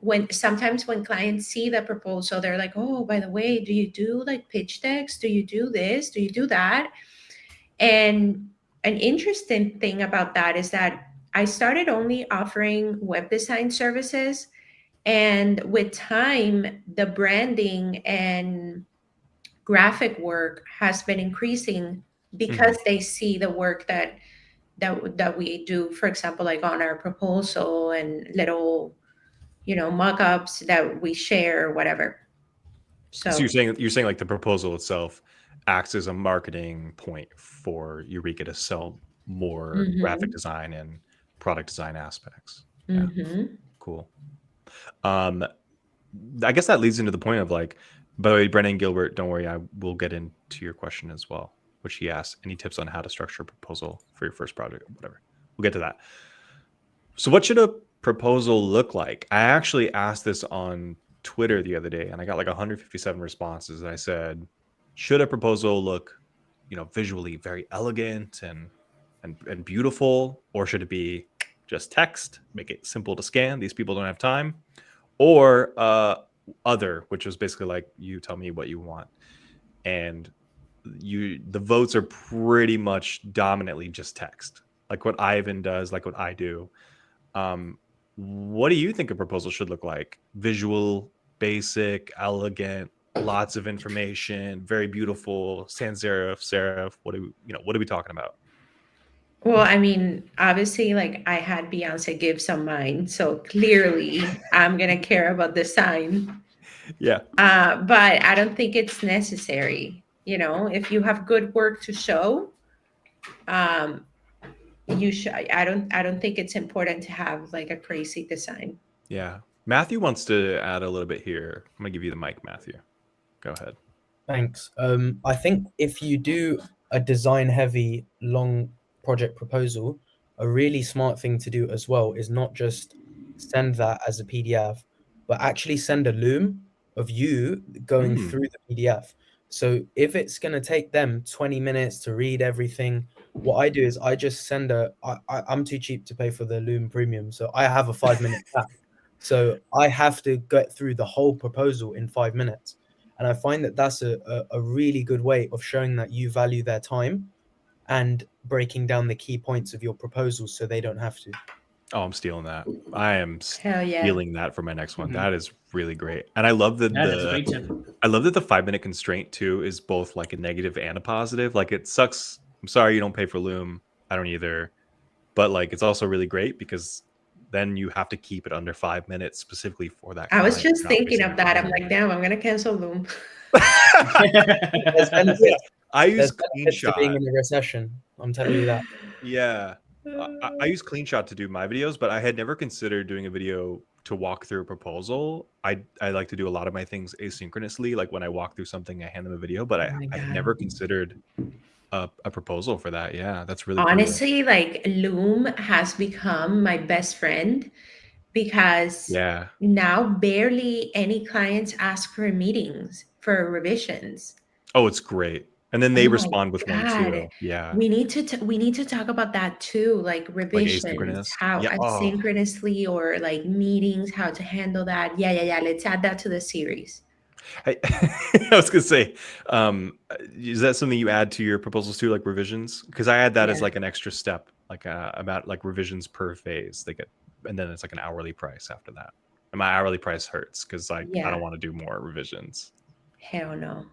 when sometimes when clients see the proposal, they're like, "Oh, by the way, do you do like pitch decks? Do you do this? Do you do that?" And an interesting thing about that is that I started only offering web design services, and with time, the branding and graphic work has been increasing because they see the work that we do, for example, like on our proposal and little, mock-ups that we share or whatever. So So you're saying like the proposal itself acts as a marketing point for Eureka to sell more graphic mhm, design and product design aspects. Yeah, mhm. cool. Um, I guess that leads into the point of like, by the way, Brennan Gilbert, don't worry, I will get into your question as well, which he asked, any tips on how to structure a proposal for your first project or whatever. We'll get to that. So what should a proposal look like? I actually asked this on Twitter the other day and I got like 157 responses. And I said, should a proposal look, visually very elegant and beautiful, or should it be just text, make it simple to scan? These people don't have time. Or other, which was basically like, you tell me what you want. And the votes are pretty much dominantly just text, like what Ivan does, like what I do. What do you think a proposal should look like? Visual, basic, elegant, lots of information, very beautiful, sans serif. What are we talking about? Well, I mean, obviously, like I had Beyonce give some mine, so clearly I'm gonna care about the sign. Yeah. But I don't think it's necessary. If you have good work to show, um, you should. I don't think it's important to have like a crazy design. Yeah. Matthew wants to add a little bit here. I'm gonna give you the mic, Matthew. Go ahead. Thanks. I think if you do a design-heavy, long project proposal, a really smart thing to do as well is not just send that as a PDF, but actually send a loom of you going through the PDF. So if it's going to take them 20 minutes to read everything, what I do is I just send I'm too cheap to pay for the loom premium, so I have a 5-minute cap. So I have to get through the whole proposal in 5 minutes. And I find that that's a really good way of showing that you value their time and breaking down the key points of your proposal so they don't have to. Oh, I'm stealing that. I am Hell yeah. stealing that for my next one. That is really great. And I love that That's a great tip. I love that the 5-minute constraint too is both like a negative and a positive. Like it sucks. I'm sorry you don't pay for Loom. I don't either. But like it's also really great because then you have to keep it under 5 minutes specifically for that. I was client. just You're not thinking wasting of that. I'm time. like, damn, I'm gonna cancel Loom. There's benefits, I use there's benefits to being CleanShot. in a recession. I'm telling you that. Yeah. I use CleanShot to do my videos, but I had never considered doing a video to walk through a proposal. I like to do a lot of my things asynchronously. Like when I walk through something, I hand them a video, but Oh my I had God. never considered a proposal for that. Yeah, that's really cool. Honestly, like Loom has become my best friend because Yeah. now barely any clients ask for meetings for revisions. Oh, it's great. And then they Oh my respond with one God. too. Yeah. We need to talk about that too, like Like revisions, asynchronous. how Yeah. Oh, asynchronously or like meetings, how to handle that. Yeah. Let's add that to the series. I was gonna say, is that something you add to your proposals too, like revisions? Because I add that as Yeah. like an extra step, like about like revisions per phase. They get, and then it's like an hourly price after that. And my hourly price hurts because like I Yeah. don't want to do more revisions. Hell no.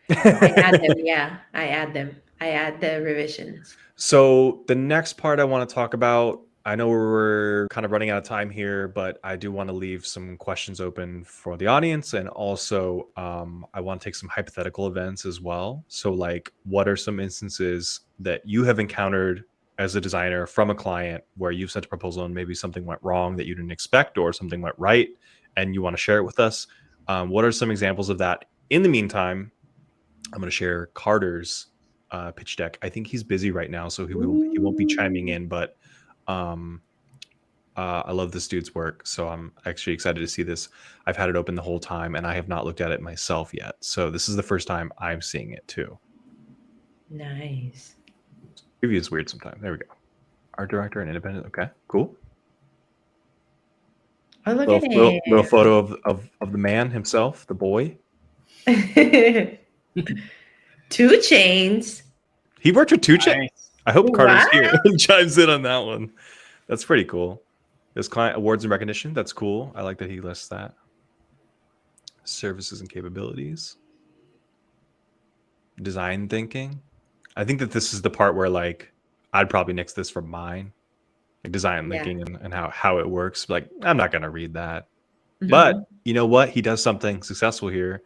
I add them. Yeah, I add them. I add the revisions. So the next part I want to talk about, I know we're kind of running out of time here, but I do want to leave some questions open for the audience. And also I want to take some hypothetical events as well. So like, what are some instances that you have encountered as a designer from a client where you've sent a proposal and maybe something went wrong that you didn't expect or something went right and you want to share it with us? What are some examples of that? In the meantime, I'm going to share Carter's pitch deck. I think he's busy right now, so he won't be chiming in. But I love this dude's work, so I'm actually excited to see this. I've had it open the whole time, and I have not looked at it myself yet. So this is the first time I'm seeing it too. Nice. Preview is weird sometimes. There we go. Art director and independent. Okay, cool. Oh, look Little photo of the man himself, the boy. at it. 2 Chains. He worked with Two Chainz. Nice. I hope Carter's here Wow. and chimes in on that one. That's pretty cool. There's client awards and recognition. That's cool. I like that he lists that. Services and capabilities. Design thinking. I think that this is the part where like I'd probably nix this from mine. Like design Yeah. thinking and how it works. Like I'm not gonna read that. But you know what? He does something successful here,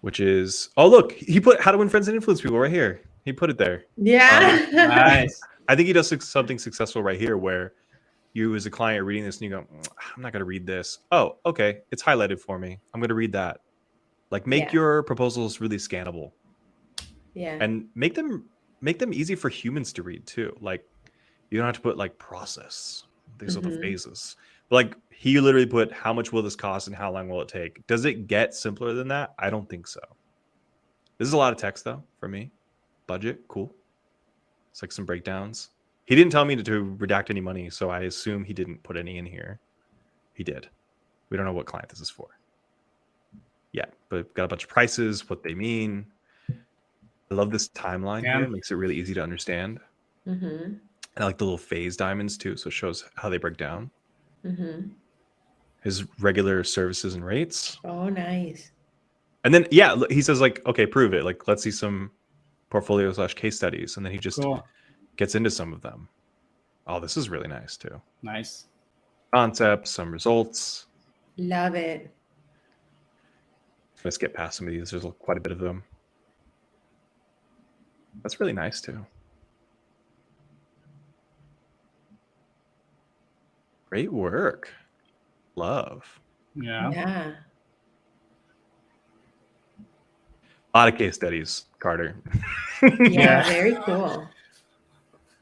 which is look, he put how to win friends and influence people right here. He put it there. Yeah. Nice. I think he does something successful right here where you as a client are reading this and you go, I'm not going to read this. Oh, okay. It's highlighted for me. I'm going to read that. Like make Yeah. your proposals really scannable Yeah. and make them easy for humans to read too. Like you don't have to put like process. These are the Mhm. phases. But like he literally put how much will this cost and how long will it take? Does it get simpler than that? I don't think so. This is a lot of text though for me. Budget, cool. It's like some breakdowns. He didn't tell me to redact any money, so I assume he didn't put any in here. He did. We don't know what client this is for. Yeah, but got a bunch of prices, what they mean. I love this timeline Yeah. here. It makes it really easy to understand. Mm-hmm. And I like the little phase diamonds too, so it shows how they break down. Mm-hmm. His regular services and rates. Oh, nice. And then, yeah, he says like, okay, prove it. Like, let's see some portfolio / case studies. And then he just Cool. gets into some of them. Oh, this is really nice too. Nice. Concepts, some results. Love it. Let's get past some of these. There's quite a bit of them. That's really nice too. Great work. Love. Yeah. Yeah. A lot of case studies, Carter. Yeah. Very cool.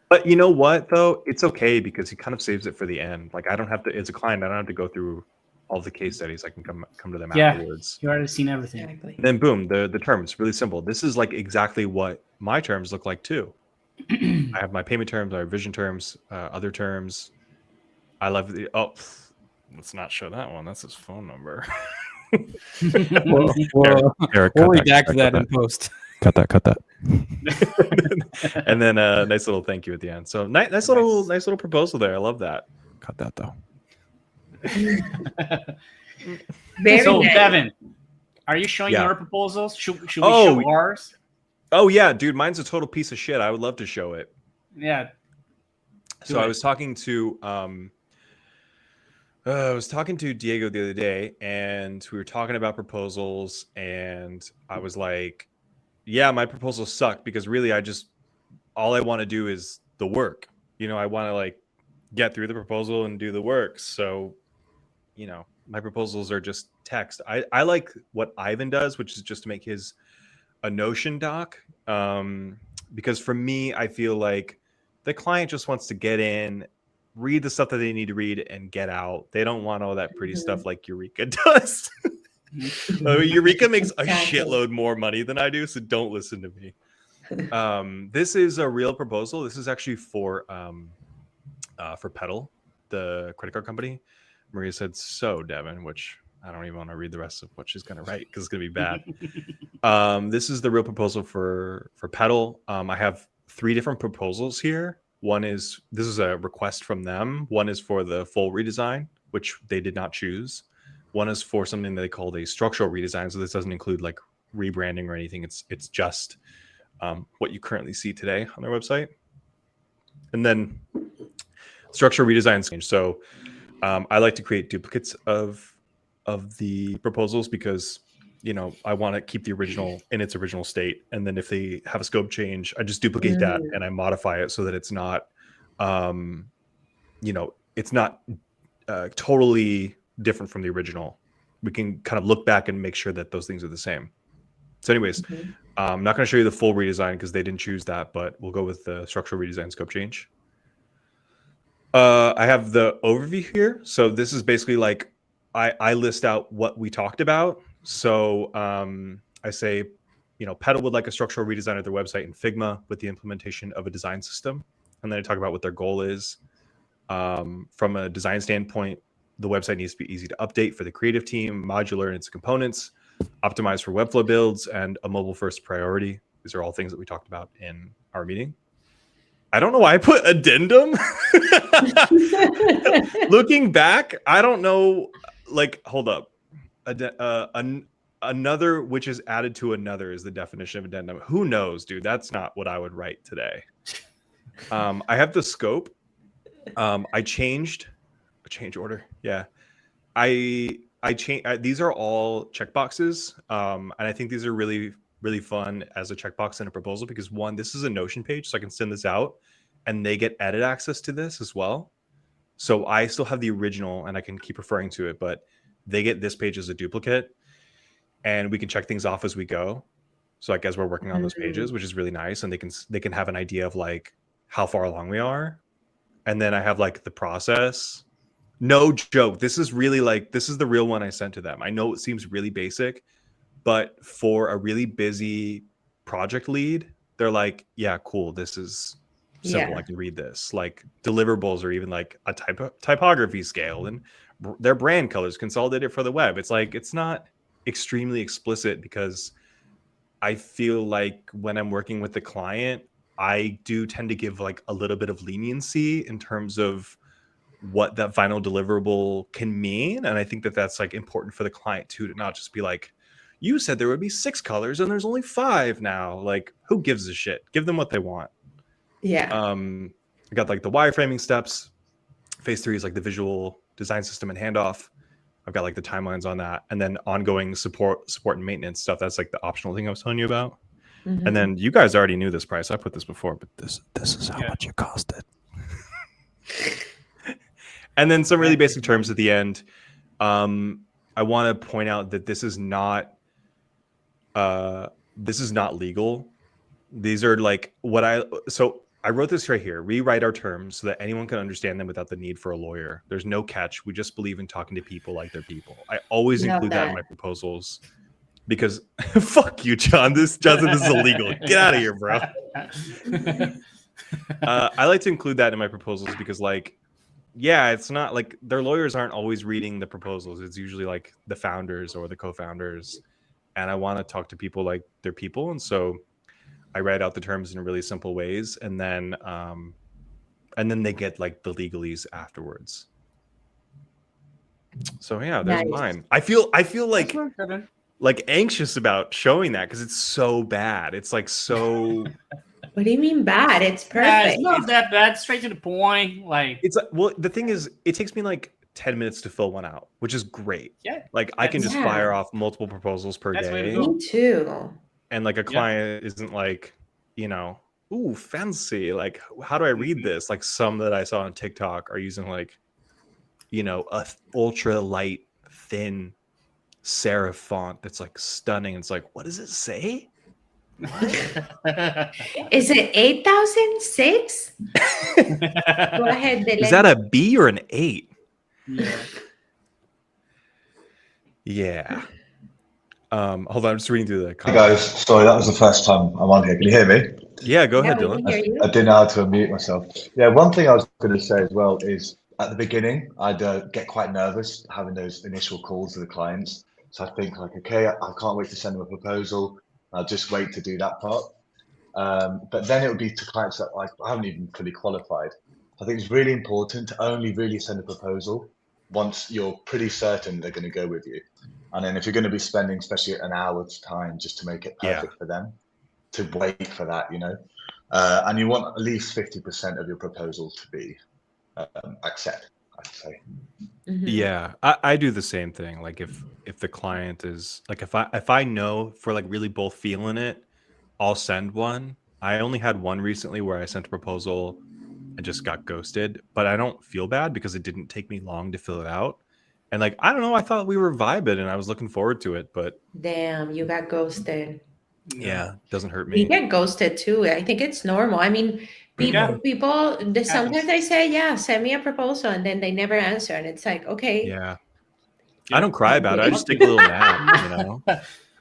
But you know what, though? It's okay because he kind of saves it for the end. Like I don't have to, as a client, I don't have to go through all the case studies. I can come to them Yeah. afterwards. You already seen everything. Exactly. And then boom, the terms, really simple. This is like exactly what my terms look like too. I have my payment terms, I have vision terms, other terms. I love the let's not show that one. That's his phone number. We'll Eric, we'll cut redact that cut in post. Cut that. And then a nice little thank you at the end. So nice little proposal there. I love that. Cut that though. Very So, nice. Devin, are you showing Yeah. your proposals? Should we Oh. show ours? Oh yeah, dude, mine's a total piece of shit. I would love to show it. Yeah. So I was talking to Diego the other day, and we were talking about proposals, and I was like, "Yeah, my proposals suck because really, all I want to do is the work. You know, I want to like get through the proposal and do the work. So, you know, my proposals are just text. I like what Ivan does, which is just to make his a Notion doc, because for me, I feel like the client just wants to get in, read the stuff that they need to read, and get out. They don't want all that pretty stuff like Eureka does. Eureka makes a Exactly. shitload more money than I do, so don't listen to me. This is a real proposal. This is actually for Petal, the credit card company. Maria said, "So, Devin," which I don't even want to read the rest of what she's going to write because it's going to be bad. This is the real proposal for Petal. I have 3 different proposals here. This is a request from them. One is for the full redesign, which they did not choose. One is for something that they called a structural redesign. So this doesn't include like rebranding or anything. It's just what you currently see today on their website. And then structural redesigns change. So I like to create duplicates of the proposals because, you know, I want to keep the original in its original state. And then if they have a scope change, I just duplicate that and I modify it so that it's not, you know, it's not totally different from the original. We can kind of look back and make sure that those things are the same. So anyways, I'm not going to show you the full redesign because they didn't choose that, but we'll go with the structural redesign scope change. I have the overview here. So this is basically like I list out what we talked about. So I say, Petal would like a structural redesign of their website in Figma with the implementation of a design system. And then I talk about what their goal is. From a design standpoint, the website needs to be easy to update for the creative team, modular in its components, optimized for Webflow builds, and a mobile first priority. These are all things that we talked about in our meeting. I don't know why I put addendum. Looking back, I don't know. Like, hold up. Another which is added to another is the definition of addendum. Who knows, dude? That's not what I would write today. I have the scope. I changed a change order. Yeah. I changed. These are all checkboxes. And I think these are really, really fun as a checkbox in a proposal because one, this is a Notion page, so I can send this out and they get edit access to this as well. So I still have the original and I can keep referring to it, but they get this page as a duplicate and we can check things off as we go. So like as we're working on those pages, which is really nice. And they can have an idea of like how far along we are. And then I have like the process. No joke. This is really like, this is the real one I sent to them. I know it seems really basic, but for a really busy project lead, they're like, yeah, cool. This is simple. Yeah. I can read this. Like deliverables or even like a typography scale and their brand colors consolidated for the web. It's like, it's not extremely explicit because I feel like when I'm working with the client, I do tend to give like a little bit of leniency in terms of what that final deliverable can mean. And I think that that's like important for the client too, to not just be like, you said there would be 6 colors and there's only 5 now. Like, who gives a shit? Give them what they want. Yeah. I got like the wireframing steps. Phase 3 is like the visual design system and handoff. I've got like the timelines on that. And then ongoing support and maintenance stuff. That's like the optional thing I was telling you about. Mhm. And then you guys already knew this price. I put this before, but this is how much it costed. And then some really basic terms at the end. I want to point out that this is not legal. These are like so I wrote this right here. Rewrite our terms so that anyone can understand them without the need for a lawyer. There's no catch. We just believe in talking to people like they're people. I always Love include that in that. my proposals. Because fuck you, John. Johnson, this is illegal. Get out of here, bro. I like to include that in my proposals because, like, yeah, it's not like their lawyers aren't always reading the proposals. It's usually like the founders or the co-founders, and I want to talk to people like they're people, and so I write out the terms in really simple ways, and then they get like the legalese afterwards. So yeah, there's Nice. mine. I feel like anxious about showing that because it's so bad. It's like so. What do you mean bad? It's Yeah, perfect. it's not that bad. Straight to the point. Like, It's like, well, the thing is, it takes me like 10 minutes to fill one out, which is great. yeah, Like I can just Yeah. fire off multiple proposals per That's the way to day, go. Me too. and like a client isn't like, ooh, fancy. Like, how do I read this? Like some that I saw on TikTok are using like, a ultra light, thin serif font that's like stunning. It's like, what does it say? Is it 8,006? Go ahead, Dylan. Is that a B or an 8? Yeah. Yeah. Hold on, I'm just reading through the Hey comments. guys, sorry, that was the first time I'm on here. Can you hear me? Yeah, go Yeah, ahead, we Dylan. can hear you. I didn't know how to unmute myself. Yeah, one thing I was going to say as well is at the beginning, I'd get quite nervous having those initial calls with the clients. So I think like, okay, I can't wait to send them a proposal. I'll just wait to do that part. But then it would be to clients that I haven't even fully qualified. I think it's really important to only really send a proposal once you're pretty certain they're going to go with you. And then if you're going to be spending especially an hour's time just to make it perfect for them, to wait for that, and you want at least 50% of your proposal to be accepted, I'd say. Mhm. Yeah, I do the same thing. Like if the client is like, if I know for like really both feeling it, I'll send one. I only had one recently where I sent a proposal and just got ghosted, but I don't feel bad because it didn't take me long to fill it out. And like, I don't know, I thought we were vibing and I was looking forward to it, but Damn, you got ghosted. yeah, it doesn't hurt We me. get ghosted too. I think it's normal. I mean, People, sometimes they say, yeah, send me a proposal, and then they never answer. And it's like, okay. Yeah. I don't cry about it. I just take a little nap, you know.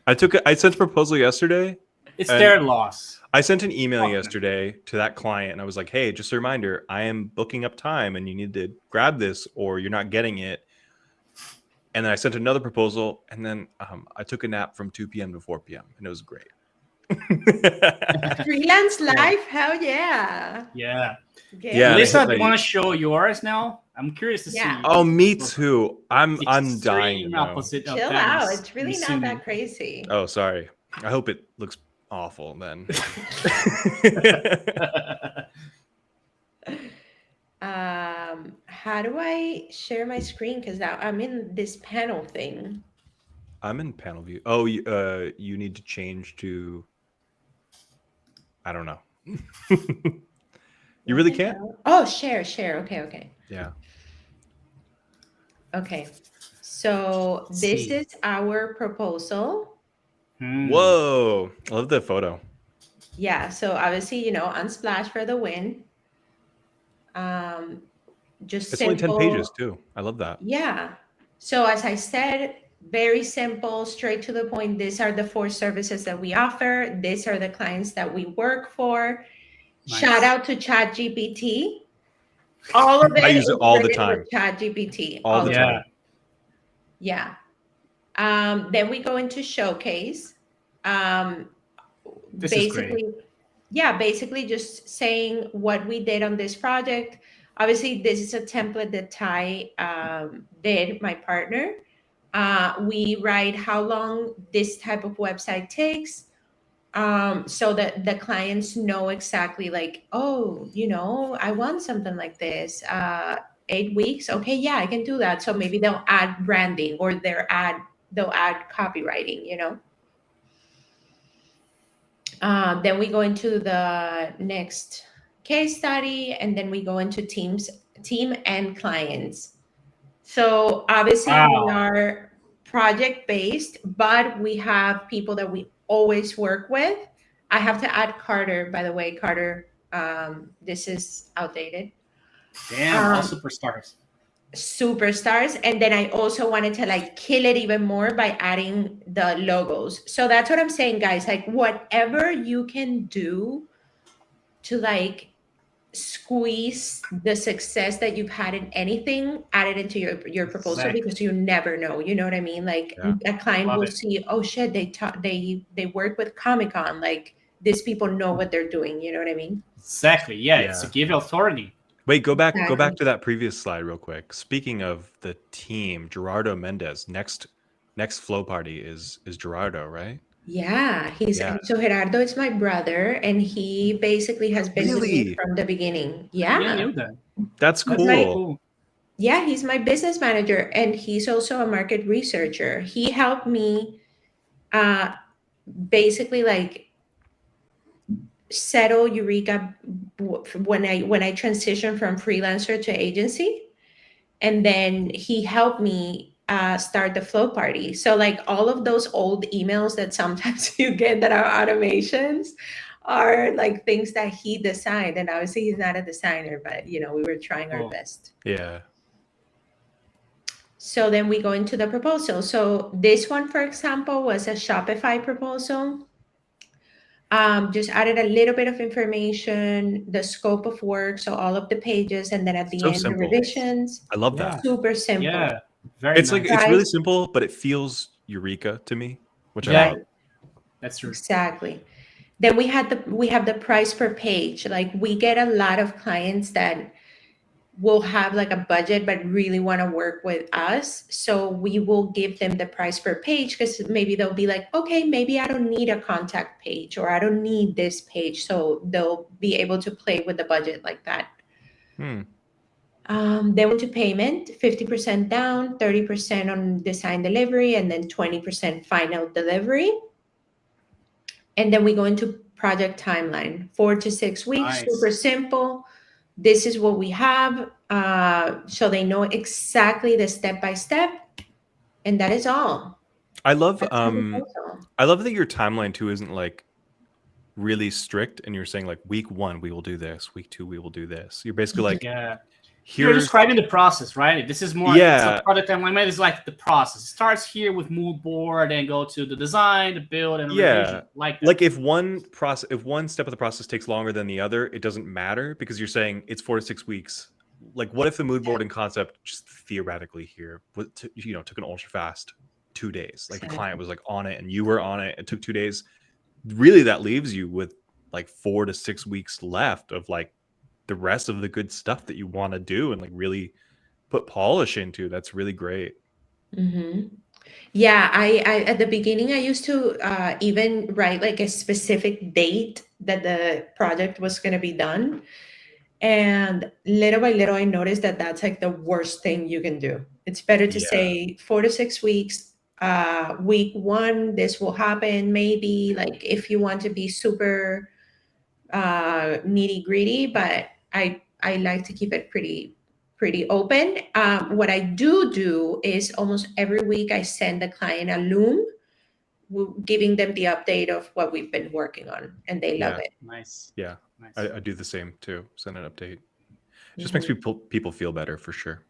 I sent a proposal yesterday. It's their loss. I sent an email yesterday to that client, and I was like, hey, just a reminder, I am booking up time and you need to grab this or you're not getting it. And then I sent another proposal, and then I took a nap from 2 p.m. to 4 p.m. and it was great. Freelance life, hell yeah. Yeah. Okay. Yeah, Lisa, like- do you want to show yours now? I'm curious to Yeah. see. Oh, me too. I'm The dying to extreme know. opposite of Chill that out. is It's really not Mitsumi. that crazy. Oh, sorry. I hope it looks awful then. How do I share my screen? Because now I'm in this panel thing. I'm in panel view. Oh, you need to change to. I don't know. You really can't? Oh, share. Okay. Yeah. Okay. So this See. is our proposal. Whoa. I love the photo. Yeah. So obviously, Unsplash for the win. Just It's only 10 simple. pages too. I love that. Yeah. So as I said, very simple, straight to the point. These are the 4 services that we offer. These are the clients that we work for. Nice. Shout out to ChatGPT. All of it. I use it is all the written time. with ChatGPT. All the Yeah. time. Yeah. Then we go into showcase. This is great. Basically just saying what we did on this project. Obviously, this is a template that Ty did, my partner. We write how long this type of website takes, so that the clients know exactly like, oh, I want something like this. 8 weeks. Okay, yeah, I can do that. So maybe they'll add branding or they'll add copywriting, Then we go into the next case study, and then we go into team and clients. So obviously we are project based, but we have people that we always work with. I have to add Carter, by the way. Carter, this is outdated. Damn, all superstars. And then I also wanted to kill it even more by adding the logos. So that's what I'm saying, guys. Whatever you can do to squeeze the success that you've had in anything, add it into your proposal. Exactly. Because you never know. You know what I mean? A client Love will it. see, oh shit, they work with Comic-Con. These people know what they're doing. You know what I mean? Exactly. Yeah, it's to give authority. Wait, go back Exactly. to that previous slide real quick. Speaking of the team, Gerardo Mendez, next flow party is Gerardo, right? Yeah, Yeah. so Gerardo is my brother, and he basically has been with me Really? from the beginning. Yeah, I Yeah. knew that. That's He's cool. Yeah, he's my business manager, and he's also a market researcher. He helped me basically settle Eureka when I transitioned from freelancer to agency, and then he helped me start the flow party. So all of those old emails that sometimes you get that are automations are things that he designed. And obviously he's not a designer, but we were trying our best. Yeah. So then we go into the proposal. So this one, for example, was a Shopify proposal. Just added a little bit of information, the scope of work, so all of the pages, and then at the So end, simple. the revisions. I love that. Super simple. Yeah, very It's nice. it's really simple, but it feels Eureka to me, which I Yeah. love. That's true. Exactly. Then we have the price per page. We get a lot of clients that will have a budget but really want to work with us. So we will give them the price per page, because maybe they'll be like, okay, maybe I don't need a contact page, or I don't need this page. So they'll be able to play with the budget like that. Then went to payment, 50% down, 30% on design delivery, and then 20% final delivery. And then we go into project timeline, 4 to 6 weeks. Nice. Super simple. This is what we have. So they know exactly the step-by-step. And that is all. I love That's the proposal. I love that your timeline too isn't really strict and you're saying like week 1 we will do this, week 2 we will do this. You're basically like, Yeah. You're here's describing the process, right? This is more, Yeah. it's a product timeline is like the process. It starts here with mood board and go to the design, the build, and revision. Like that. Like if one step of the process takes longer than the other, it doesn't matter because you're saying it's 4 to 6 weeks. Like what if the mood board and concept just theoretically here took an ultra fast 2 days, like the client was like on it and you were on it, it took 2 days. Really that leaves you with like 4 to 6 weeks left of like the rest of the good stuff that you want to do and like really put polish into. That's really great. Yeah, I at the beginning I used to even write like a specific date that the project was going to be done, and little by little I noticed that that's like the worst thing you can do. It's better to Yeah. say 4 to 6 weeks. Week 1, this will happen. Maybe like if you want to be super nitty gritty, but I like to keep it pretty open. What I do is almost every week I send the client a loom, giving them the update of what we've been working on, and they love it. Nice. Yeah. Nice. I do the same too. Send an update. Just Mhm. makes people feel better for sure.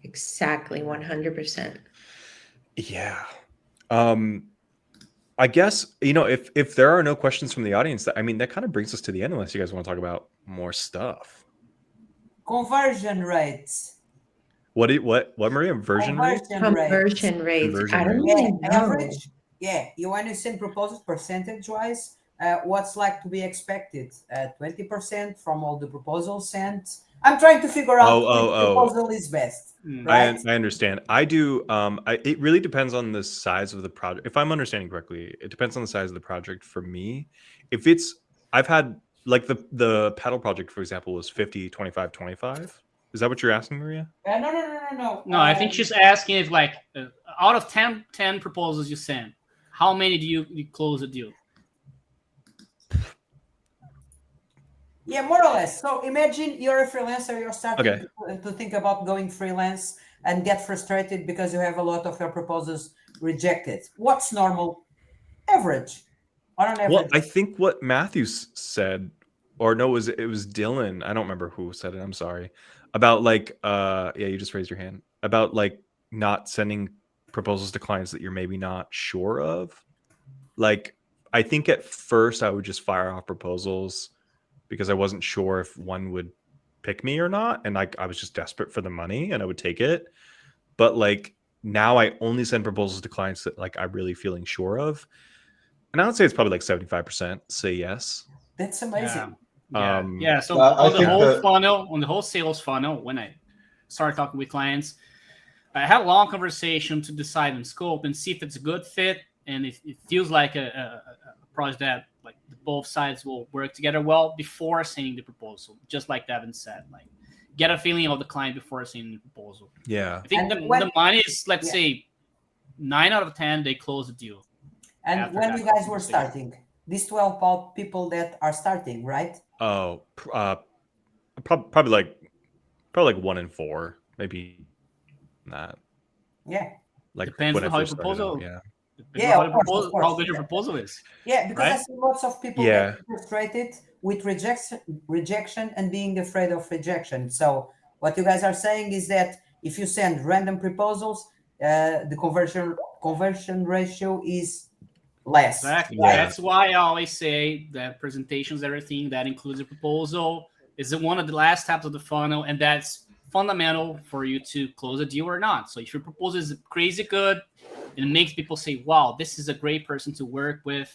Exactly, 100%. Yeah. I guess, if there are no questions from the audience, that kind of brings us to the end unless you guys want to talk about more stuff. Conversion rates. What Maria? Conversion rate? Conversion rates. Conversion I don't rates. even know. Average. Yeah, you want to send proposals percentage-wise. What's like to be expected? 20% from all the proposals sent. I'm trying to figure out which proposal is best. Right? I understand. I do. It really depends on the size of the project. If I'm understanding correctly, it depends on the size of the project. For me, I've had like the paddle project, for example, was 50, 25, 25. Is that what you're asking, Maria? No. No, I think she's asking if like out of 10 proposals you send, how many do you close a deal? Yeah, more or less. So imagine you're a freelancer, you're starting Okay. to think about going freelance and get frustrated because you have a lot of your proposals rejected. What's normal average? On an average. Well, I think what Matthews said, or no, it was Dylan. I don't remember who said it. I'm sorry. About like, you just raised your hand. About like not sending proposals to clients that you're maybe not sure of. Like, I think at first I would just fire off proposals because I wasn't sure if one would pick me or not. And like, I was just desperate for the money and I would take it. But like now I only send proposals to clients that like I'm really feeling sure of. And I would say it's probably like 75% say yes. That's amazing. Yeah. So I on the think whole that- funnel, on the whole sales funnel, when I started talking with clients, I had a long conversation to decide on scope and see if it's a good fit and if it feels like a project that like both sides will work together well before sending the proposal. Just like Devin said, like get a feeling of the client before sending the proposal. Yeah. I think the money is, let's say, 9 out of 10 they close the deal. And After when that you guys were conversation. starting, these 12 people that are starting, right? Oh, probably like 1 in 4, maybe not. Yeah. Like Depends when on I how your first started proposal. out, yeah. Yeah, How, of course, how good your proposal is. Yeah, because I Right? see lots of people Yeah. getting frustrated with rejection and being afraid of rejection. So what you guys are saying is that if you send random proposals, the conversion ratio is less. Exactly. Yeah. That's why I always say that presentations, everything that includes a proposal, is one of the last steps of the funnel, and that's fundamental for you to close a deal or not. So if your proposal is crazy good, it makes people say, "Wow, this is a great person to work with.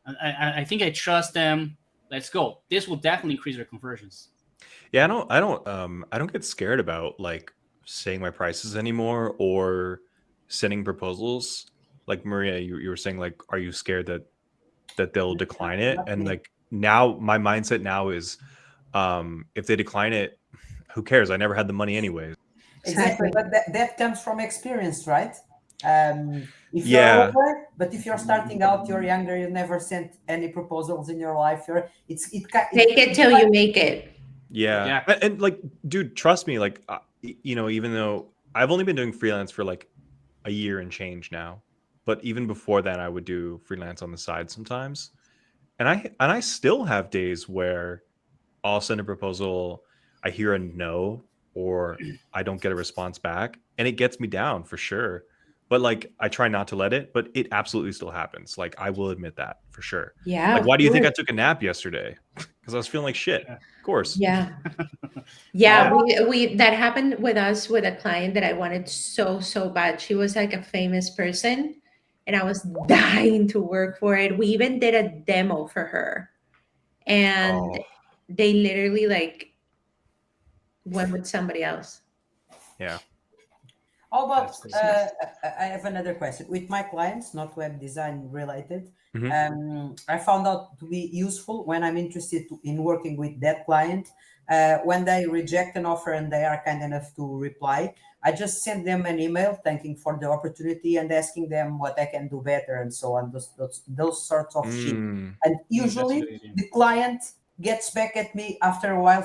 I think I trust them. Let's go." This will definitely increase their conversions. Yeah, I don't get scared about like saying my prices anymore or sending proposals. Like Maria, you were saying like, are you scared that they'll decline it? And like now my mindset now is if they decline it, who cares? I never had the money anyways. Exactly, but that comes from experience, right? If Yeah. you're older, but if you're starting out, you're younger, you've never sent any proposals in your life. Take it till you make it. Yeah. And like, dude, trust me, like, even though I've only been doing freelance for like a year and change now, but even before that, I would do freelance on the side sometimes. And I still have days where I'll send a proposal, I hear a no, or I don't get a response back, and it gets me down for sure. But like I try not to let it, but it absolutely still happens. Like I will admit that for sure. Yeah. Like, of why do you think I course. took a nap yesterday? Because I was feeling like shit. Of course. Yeah. Yeah. We that happened with us with a client that I wanted so bad. She was like a famous person and I was dying to work for it. We even did a demo for her. And Oh, they literally like went with somebody else. yeah. How about That's nice. I have another question with my clients, not web design related. Mhm. I found out to be useful when I'm interested in working with that client. When they reject an offer and they are kind enough to reply, I just send them an email thanking for the opportunity and asking them what I can do better and so on. Those sorts of shit. Mm. And That's a usually good idea. the client gets back at me after a while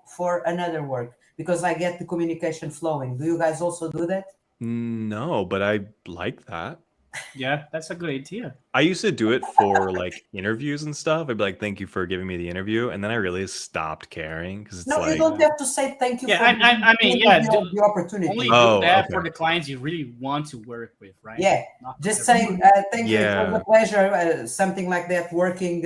for another work because I get the communication flowing. Do you guys also do that? No, but I like that. Yeah, that's a good idea. I used to do it for like interviews and stuff. I'd be like, "Thank you for giving me the interview," and then I really stopped caring because it's No, you like, don't have to say thank you Yeah, for I mean, giving yeah, the opportunity. only Oh, do that okay. for the clients you really want to work with, right? Yeah, Not just everyone. say thank you. It Yeah. was a pleasure. Something like that. Working,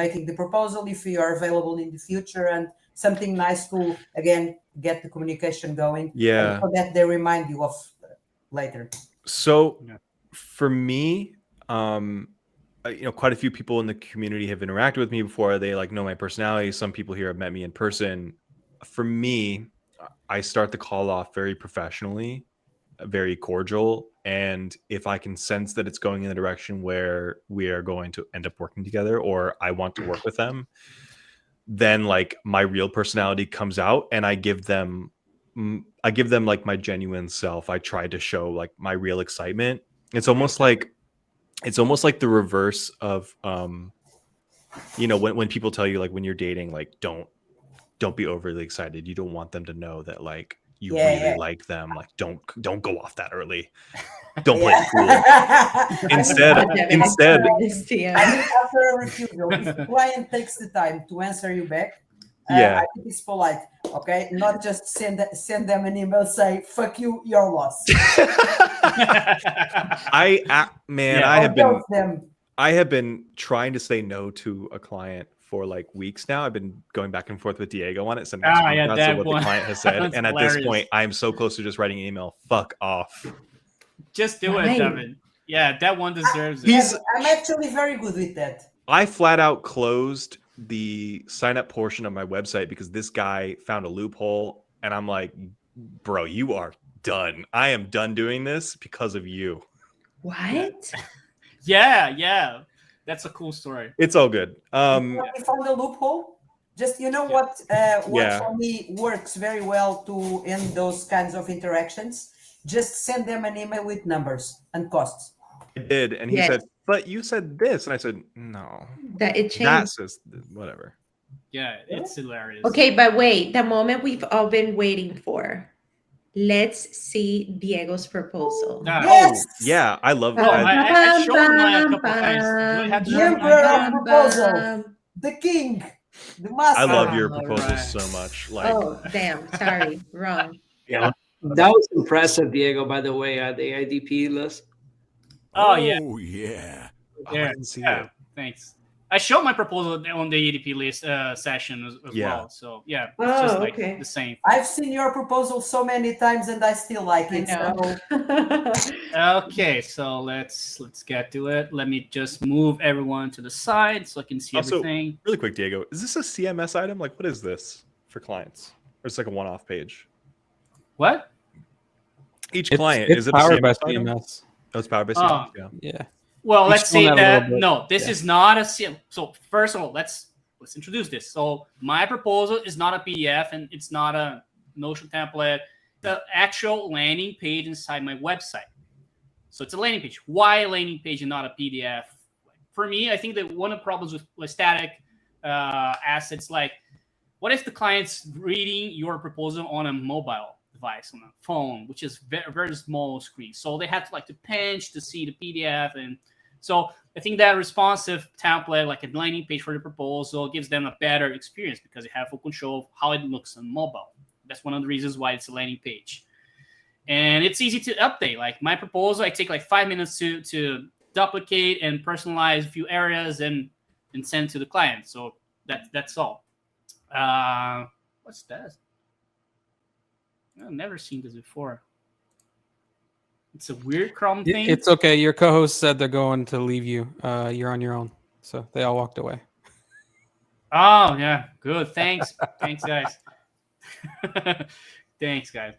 making the proposal if you are available in the future, and something nice to again get the communication going, and Yeah. so that they remind you of later. So Yeah. for me, quite a few people in the community have interacted with me before. They like know my personality. Some people here have met me in person. For me, I start the call off very professionally, very cordial, and if I can sense that it's going in the direction where we are going to end up working together, or I want to work with them, then like my real personality comes out, and I give them like my genuine self. I try to show like my real excitement. It's almost like the reverse of when people tell you like when you're dating, like don't be overly excited. You don't want them to know that like you Yeah, really yeah. like them. Like don't go off that early. Don't play Yeah. it cool. I Instead, think Devin, instead, this TM. I think after a refusal, if the client takes the time to answer you back, yeah. I think it's polite. Okay, not just send them an email say "fuck you, your loss." Man, Yeah. I Or ghost them. have been trying to say no to a client for like weeks now. I've been going back and forth with Diego on it, sending Ah, yeah, screenshots that of what one. the client has said. That's And at this hilarious. point, I'm so close to just writing an email. Fuck off. Just do Right. it, Devin. Yeah, that one deserves it. He's I'm actually very good with that. I flat out closed the sign up portion of my website because this guy found a loophole, and I'm like, bro, you are done. I am done doing this because of you. What? Yeah. That's a cool story. It's all good. We found a loophole. Just what Yeah. for me works very well to end those kinds of interactions. Just send them an email with numbers and costs. I did, and he Yes. said, "But you said this," and I said, "No, That it that changed. says whatever." Yeah, it's hilarious. Okay, but wait, the moment we've all been waiting for. Let's see Diego's proposal. Ah, Yes. Yeah, I love Bro, I showed mine a couple times. Do I have to The show Emperor mine of again? proposals, the king, the master. I love your All proposals right. so much. Like, Oh, damn. Sorry. Wrong. Yeah, that was impressive, Diego. By the way, the AIDP list. Oh, yeah. yeah. oh, I didn't see Yeah, it. thanks. I showed my proposal on the ADP list session as Yeah. well. So yeah, it's Oh, just like okay. the same. I've seen your proposal so many times and I still like I it. know. So Okay, so let's get to it. Let me just move everyone to the side so I can see Also, everything. really quick, Diego, is this a CMS item? Like, what is this for clients? Or it's like a one-off page? What? Each It's, client it's is it powered a by CMS item? CMS. Oh, it's powered by Oh. CMS. Yeah. Yeah. Well, Each let's say one have a that little bit- no, this yeah. is not a CM. So first of all, let's introduce this. So my proposal is not a PDF and it's not a Notion template. The actual landing page inside my website. So it's a landing page. Why a landing page and not a PDF? For me, I think that one of the problems with static assets, like what if the client's reading your proposal on a mobile device, on a phone, which is very, very small screen. So they have to pinch to see the PDF. And So I think that responsive template, like a landing page for the proposal, gives them a better experience because they have full control of how it looks on mobile. That's one of the reasons why it's a landing page. And it's easy to update. Like my proposal, I take like 5 minutes to duplicate and personalize a few areas and send to the client. So that's all. What's that? I've never seen this before. It's a weird Chrome thing. It's okay. Your co-host said they're going to leave you. You're on your own. So they all walked away. Oh, yeah. Good. Thanks. Thanks, guys. Thanks, guys.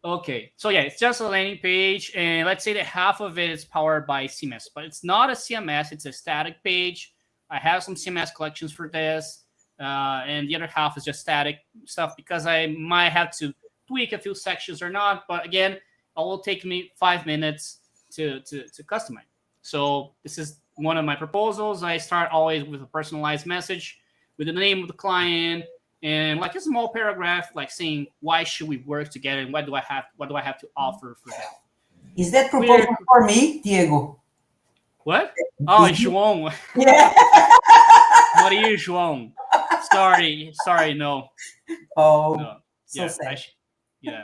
Okay. So, yeah, it's just a landing page. And let's say that half of it is powered by CMS. But it's not a CMS. It's a static page. I have some CMS collections for this. And the other half is just static stuff because I might have to tweak a few sections or not. But, again, it will take me 5 minutes to customize. So this is one of my proposals. I start always with a personalized message with the name of the client and like a small paragraph, like saying why should we work together and what do I have to offer for that. Is that proposal for me, Diego? What? Oh, João. Yeah. What are you, João? Sorry, no. Oh, No. so Yeah, sad. Yeah.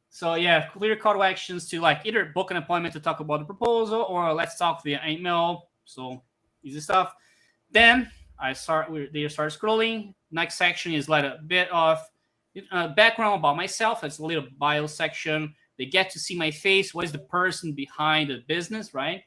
So yeah, clear call to actions to like either book an appointment to talk about the proposal or let's talk via email. So easy stuff. Then they start scrolling. Next section is like a bit of background about myself. It's a little bio section. They get to see my face. What is the person behind the business, right? A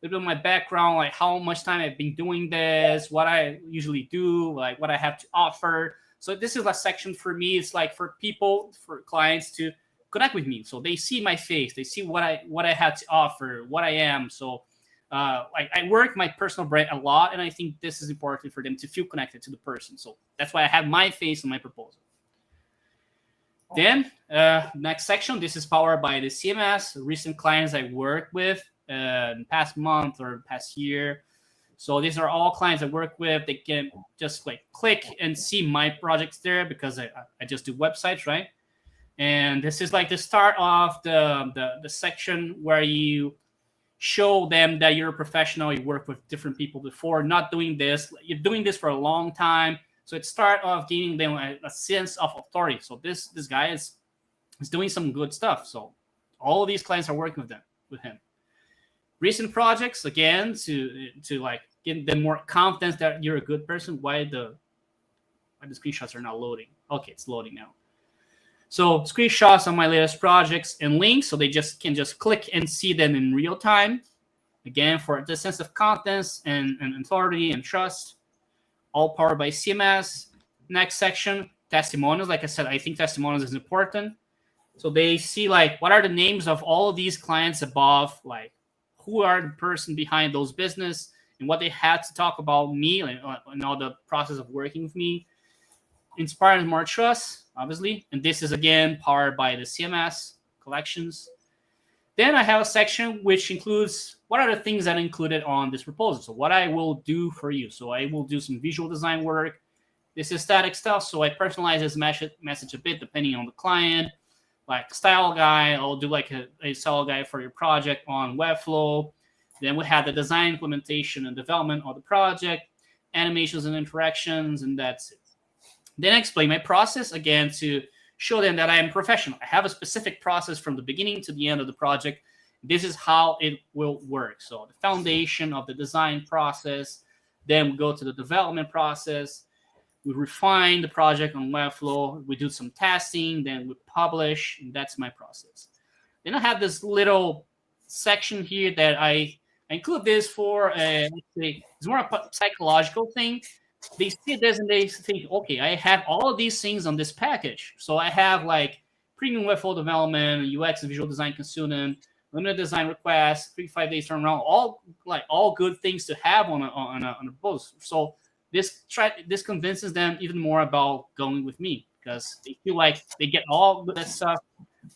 little bit of my background, like how much time I've been doing this, what I usually do, like what I have to offer. So this is a section for me. It's like for people, for clients to connect with me, so they see my face, they see what I have to offer, what I am. So I work my personal brand a lot, and I think this is important for them to feel connected to the person. So that's why I have my face on my proposal. Then next section, this is powered by the CMS, recent clients I worked with in the past month or past year. So these are all clients I work with. They can just like click and see my projects there because I just do websites, right? And this is like the start of the section where you show them that you're a professional, you work with different people before, not doing this. You're doing this for a long time. So it's start of giving them a sense of authority. So this guy is doing some good stuff. So all of these clients are working with him. Recent projects, again, to like give them more confidence that you're a good person. Why the screenshots are not loading? Okay, it's loading now. So screenshots on my latest projects and links, so they can just click and see them in real time. Again, for the sense of confidence and authority and trust, all powered by CMS. Next section, testimonials. Like I said, I think testimonials is important. So they see like what are the names of all of these clients above, like who are the person behind those business and what they had to talk about me and all the process of working with me. Inspiring more trust, obviously. And this is, again, powered by the CMS collections. Then I have a section which includes what are the things that are included on this proposal. So what I will do for you. So I will do some visual design work. This is static stuff. So I personalize this message a bit depending on the client. Like style guide, I'll do like a style guide for your project on Webflow. Then we have the design, implementation, and development of the project, animations and interactions, and that's it. Then I explain my process, again, to show them that I am professional. I have a specific process from the beginning to the end of the project. This is how it will work. So the foundation of the design process, then we go to the development process. We refine the project on Webflow. We do some testing, then we publish, and that's my process. Then I have this little section here that I include this for, let's say, it's more of a psychological thing. They see this and they think, okay, I have all of these things on this package. So I have like premium Webflow development, UX and visual design consultant, limited design request, 3-5 days turnaround, all good things to have on a post. So this convinces them even more about going with me because they feel like they get all that stuff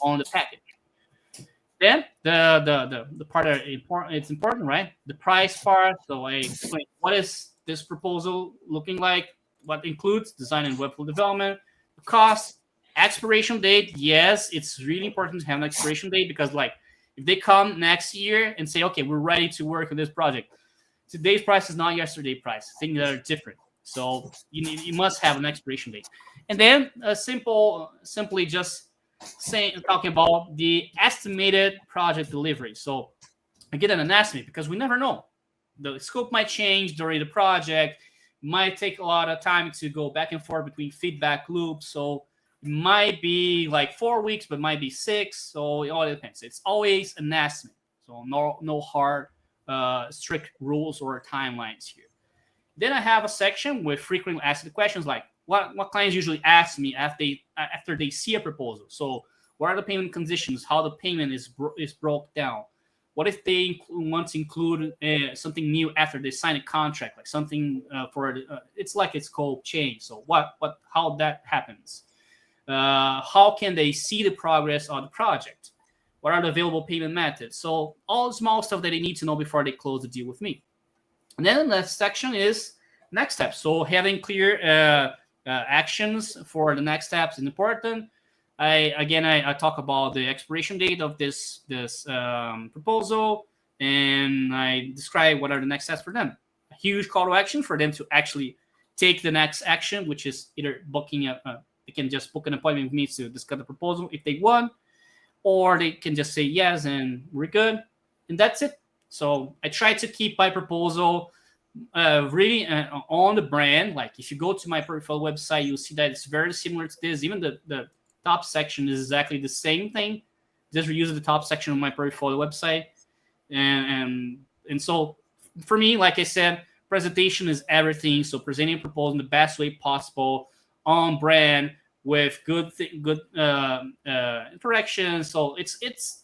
on the package. Then the part that it's important, right? The price part. So I explain what is this proposal looking like, what includes design and Webflow development, the cost, expiration date. Yes, it's really important to have an expiration date because like If they come next year and say, okay, we're ready to work on this project, today's price is not yesterday's price. Things that are different. So you must have an expiration date. And then simply just talking about the estimated project delivery. So I get an estimate because we never know. The scope might change during the project. It might take a lot of time to go back and forth between feedback loops. So it might be like 4 weeks, but might be 6. So it all depends. It's always an estimate. So no hard, strict rules or timelines here. Then I have a section with frequently asked questions like what clients usually ask me after they see a proposal. So what are the payment conditions? How the payment is broke down? What if they want to include something new after they sign a contract, like something it's like it's called change. So how that happens? How can they see the progress on the project? What are the available payment methods? So all the small stuff that they need to know before they close the deal with me. And then the next section is next steps. So having clear actions for the next steps is important. I talk about the expiration date of this proposal, and I describe what are the next steps for them. A huge call to action for them to actually take the next action, which is either booking they can just book an appointment with me to discuss the proposal if they want, or they can just say yes and we're good, and that's it. So I try to keep my proposal really on the brand. Like if you go to my portfolio website, you'll see that it's very similar to this. Even the top section is exactly the same thing. Just reuse the top section of my portfolio website. And so for me, like I said, presentation is everything. So presenting a proposal in the best way possible, on brand, with good interaction. So it's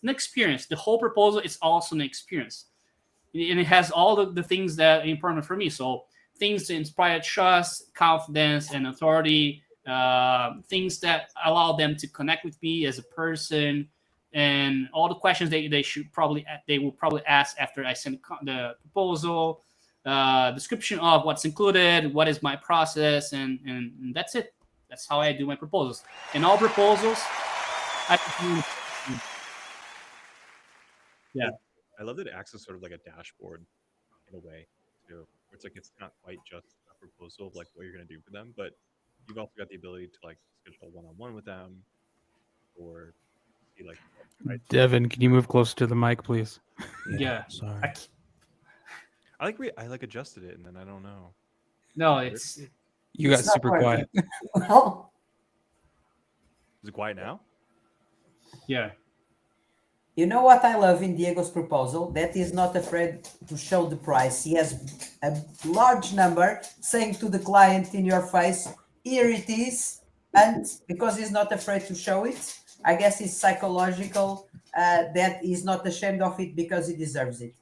an experience. The whole proposal is also an experience. And it has all the things that are important for me. So things to inspire trust, confidence, and authority. Things that allow them to connect with me as a person, and all the questions they will probably ask after I send the proposal. Description of what's included, what is my process, and that's it. That's how I do my proposals. And all proposals, yeah. I love that it acts as sort of like a dashboard in a way too. Where it's like it's not quite just a proposal of like what you're gonna do for them, but you've also got the ability to like schedule one-on-one with them, or see like. Devin, can you move closer to the mic, please? Yeah. Sorry. I like adjusted it, and then I don't know. No, You got It's not super quiet. Well, Is it quiet now? yeah. you know what I love in Diego's proposal? That he's not afraid to show the price. He has a large number saying to the client in your face, here it is. And because he's not afraid to show it, I guess it's psychological that he's not ashamed of it because he deserves it.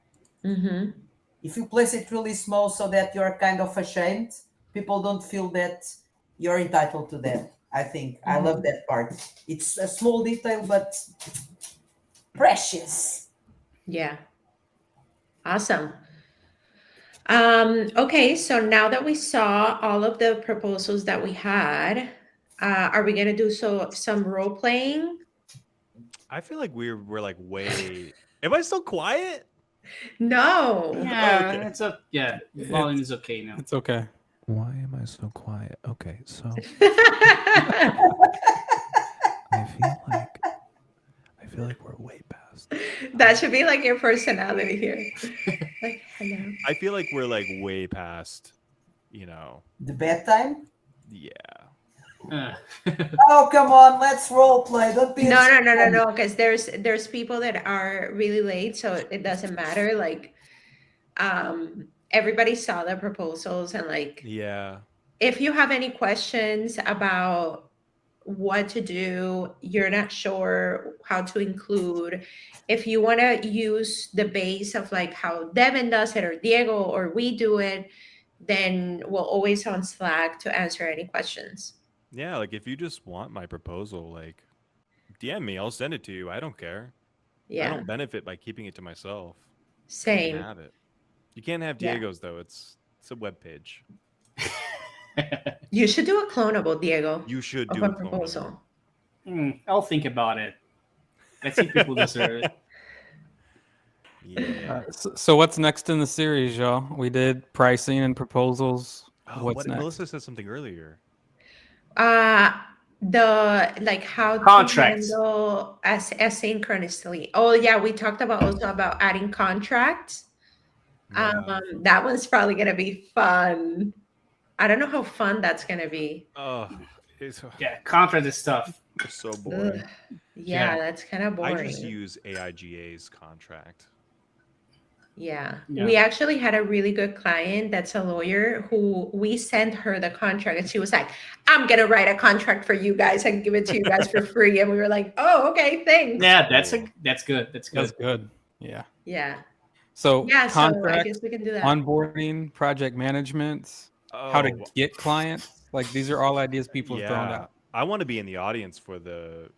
Mm-hmm. If you place it really small so that you're kind of ashamed, people don't feel that you're entitled to that. I think I love that part. It's a small detail, but precious. Yeah. Awesome. Okay, so now that we saw all of the proposals that we had, are we gonna do some role playing? I feel like we're like way. Am I still quiet? No. Yeah, Okay. volume is okay now. It's okay. Why am I so quiet? Okay, so I feel like we're way past. That should be like your personality here. Like, hello. I feel like we're like way past, The bedtime? yeah. Oh, come on, let's role play. Don't be No, because there's people that are really late, so it doesn't matter. Like, everybody saw the proposals, and like, Yeah. if you have any questions about what to do, you're not sure how to include, if you want to use the base of like how Devin does it or Diego or we do it, then we'll always on Slack to answer any questions. Yeah, like if you just want my proposal, like DM me, I'll send it to you. I don't care. I Yeah, don't benefit by keeping it to myself. You same. can have it. You can't have Yeah. Diego's though. It's a web page. You should do a clonable, Diego, You should of do a a proposal. I'll think about it. I think people deserve it. Yeah. So what's next in the series, y'all? We did pricing and proposals. Oh, What's what next? Melissa said something earlier. The like how Contracts. to handle asynchronously. Oh yeah, we talked about also about adding contracts. Yeah. That one's probably gonna be fun. I don't know how fun that's gonna be. Oh, it's Yeah, contract is stuff. so Ugh. boring. Yeah, Yeah. that's kind of I boring. just use AIGA's contract. Yeah. Yeah. We actually had a really good client that's a lawyer who we sent her the contract and she was like, I'm gonna write a contract for you guys and give it to you guys for free. And we were like, oh, okay, thanks. Yeah, that's Cool. that's good. That's good. That's good. Yeah. Yeah. So Yeah, so I contracts, guess we can do that. onboarding, project management, how to Oh, get clients. Like these are all ideas people have thrown yeah. out. I want to be in the audience for the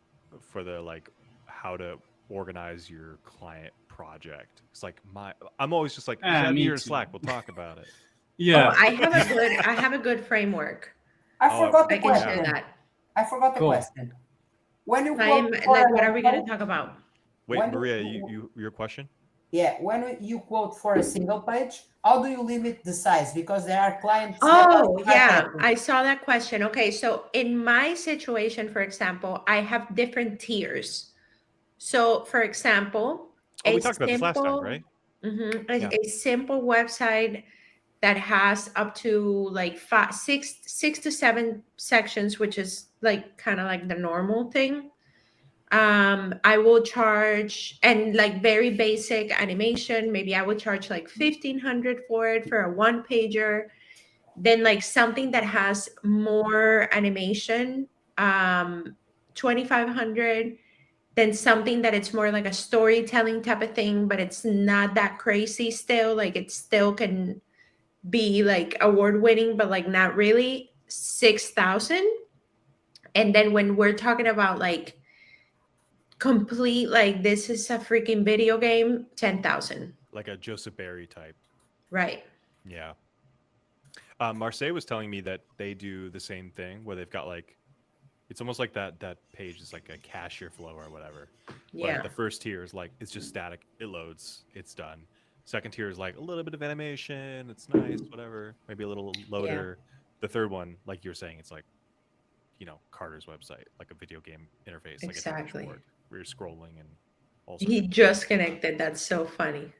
like how to organize your client project. It's like I'm always just like, just add me me your too. Slack. We'll talk about it. Yeah. Oh, I have a good framework. I Oh, forgot I the can share question. that. I forgot the Cool. question. When you Time, quote for like a what are we gonna logo, talk about? Wait, When Maria, you- your question? yeah, when you quote for a single page, how do you limit the size? Because there are clients that Oh, are yeah, happy. I saw that question. Okay, so in my situation, for example, I have different tiers. So, for example, Oh, we talked about this last time, right? Yeah. a simple website that has up to like six to seven sections, which is like kind of like the normal thing. I will charge, and like very basic animation, maybe I would charge like 1,500 for it for a one pager. Then like something that has more animation, 2,500. Then something that it's more like a storytelling type of thing, but it's not that crazy still. Like it still can be like award winning, but like not really. 6,000. And then when we're talking about like complete, like this is a freaking video game, 10,000. Like a Joseph Barry type. Right. Yeah. Marseille was telling me that they do the same thing where they've got like, it's almost like that page is like a cashier flow or whatever. Yeah. Like the first tier is like, it's just static. It loads. It's done. Second tier is like a little bit of animation. It's nice, whatever. Maybe a little loader. The third one, like you're saying, it's like, Carter's website, like a video game interface, Exactly. like a dashboard where you're scrolling and all. He just connected. That's so funny.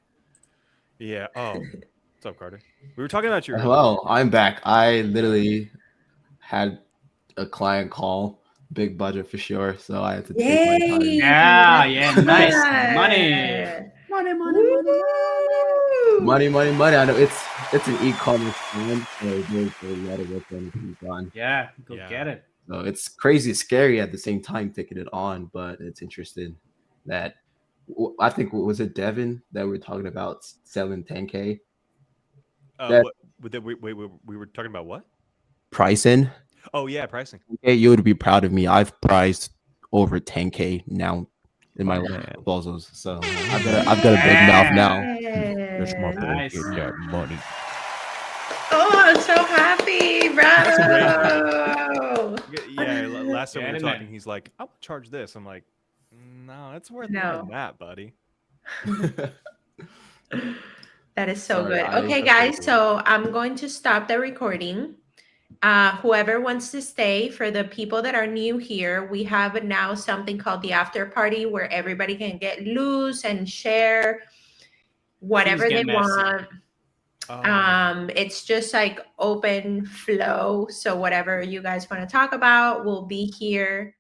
Yeah. Oh, what's up, Carter? We were talking about your. Hello, I'm back. I literally had a client call, big budget for sure, so I had to take my time. Yay! Yeah, nice. Yeah. Money. Money. I know it's an e-commerce brand, so there's a lot of work that needs on. Yeah, go Yeah. get it. So it's crazy, scary at the same time taking it on, but it's interesting that I think was it Devin that we're talking about selling 10K We were talking about what? pricing. Oh yeah, pricing. Okay, you would be proud of me. I've priced over 10K now in my Man. proposals, so I've got a big mouth now. That's my boy. Nice. Get that money. Oh, I'm so happy. Bravo. Yeah, last time we were Get it, talking, man. he's like, "I will charge this." I'm like, "No, it's worth No. more than that, buddy." That is so Sorry, good. I Okay, appreciate guys, it. so I'm going to stop the recording. Whoever wants to stay, for the people that are new here, we have now something called the after party where everybody can get loose and share whatever Things they get messy. want. It's just like open flow. So whatever you guys want to talk about, we'll be here.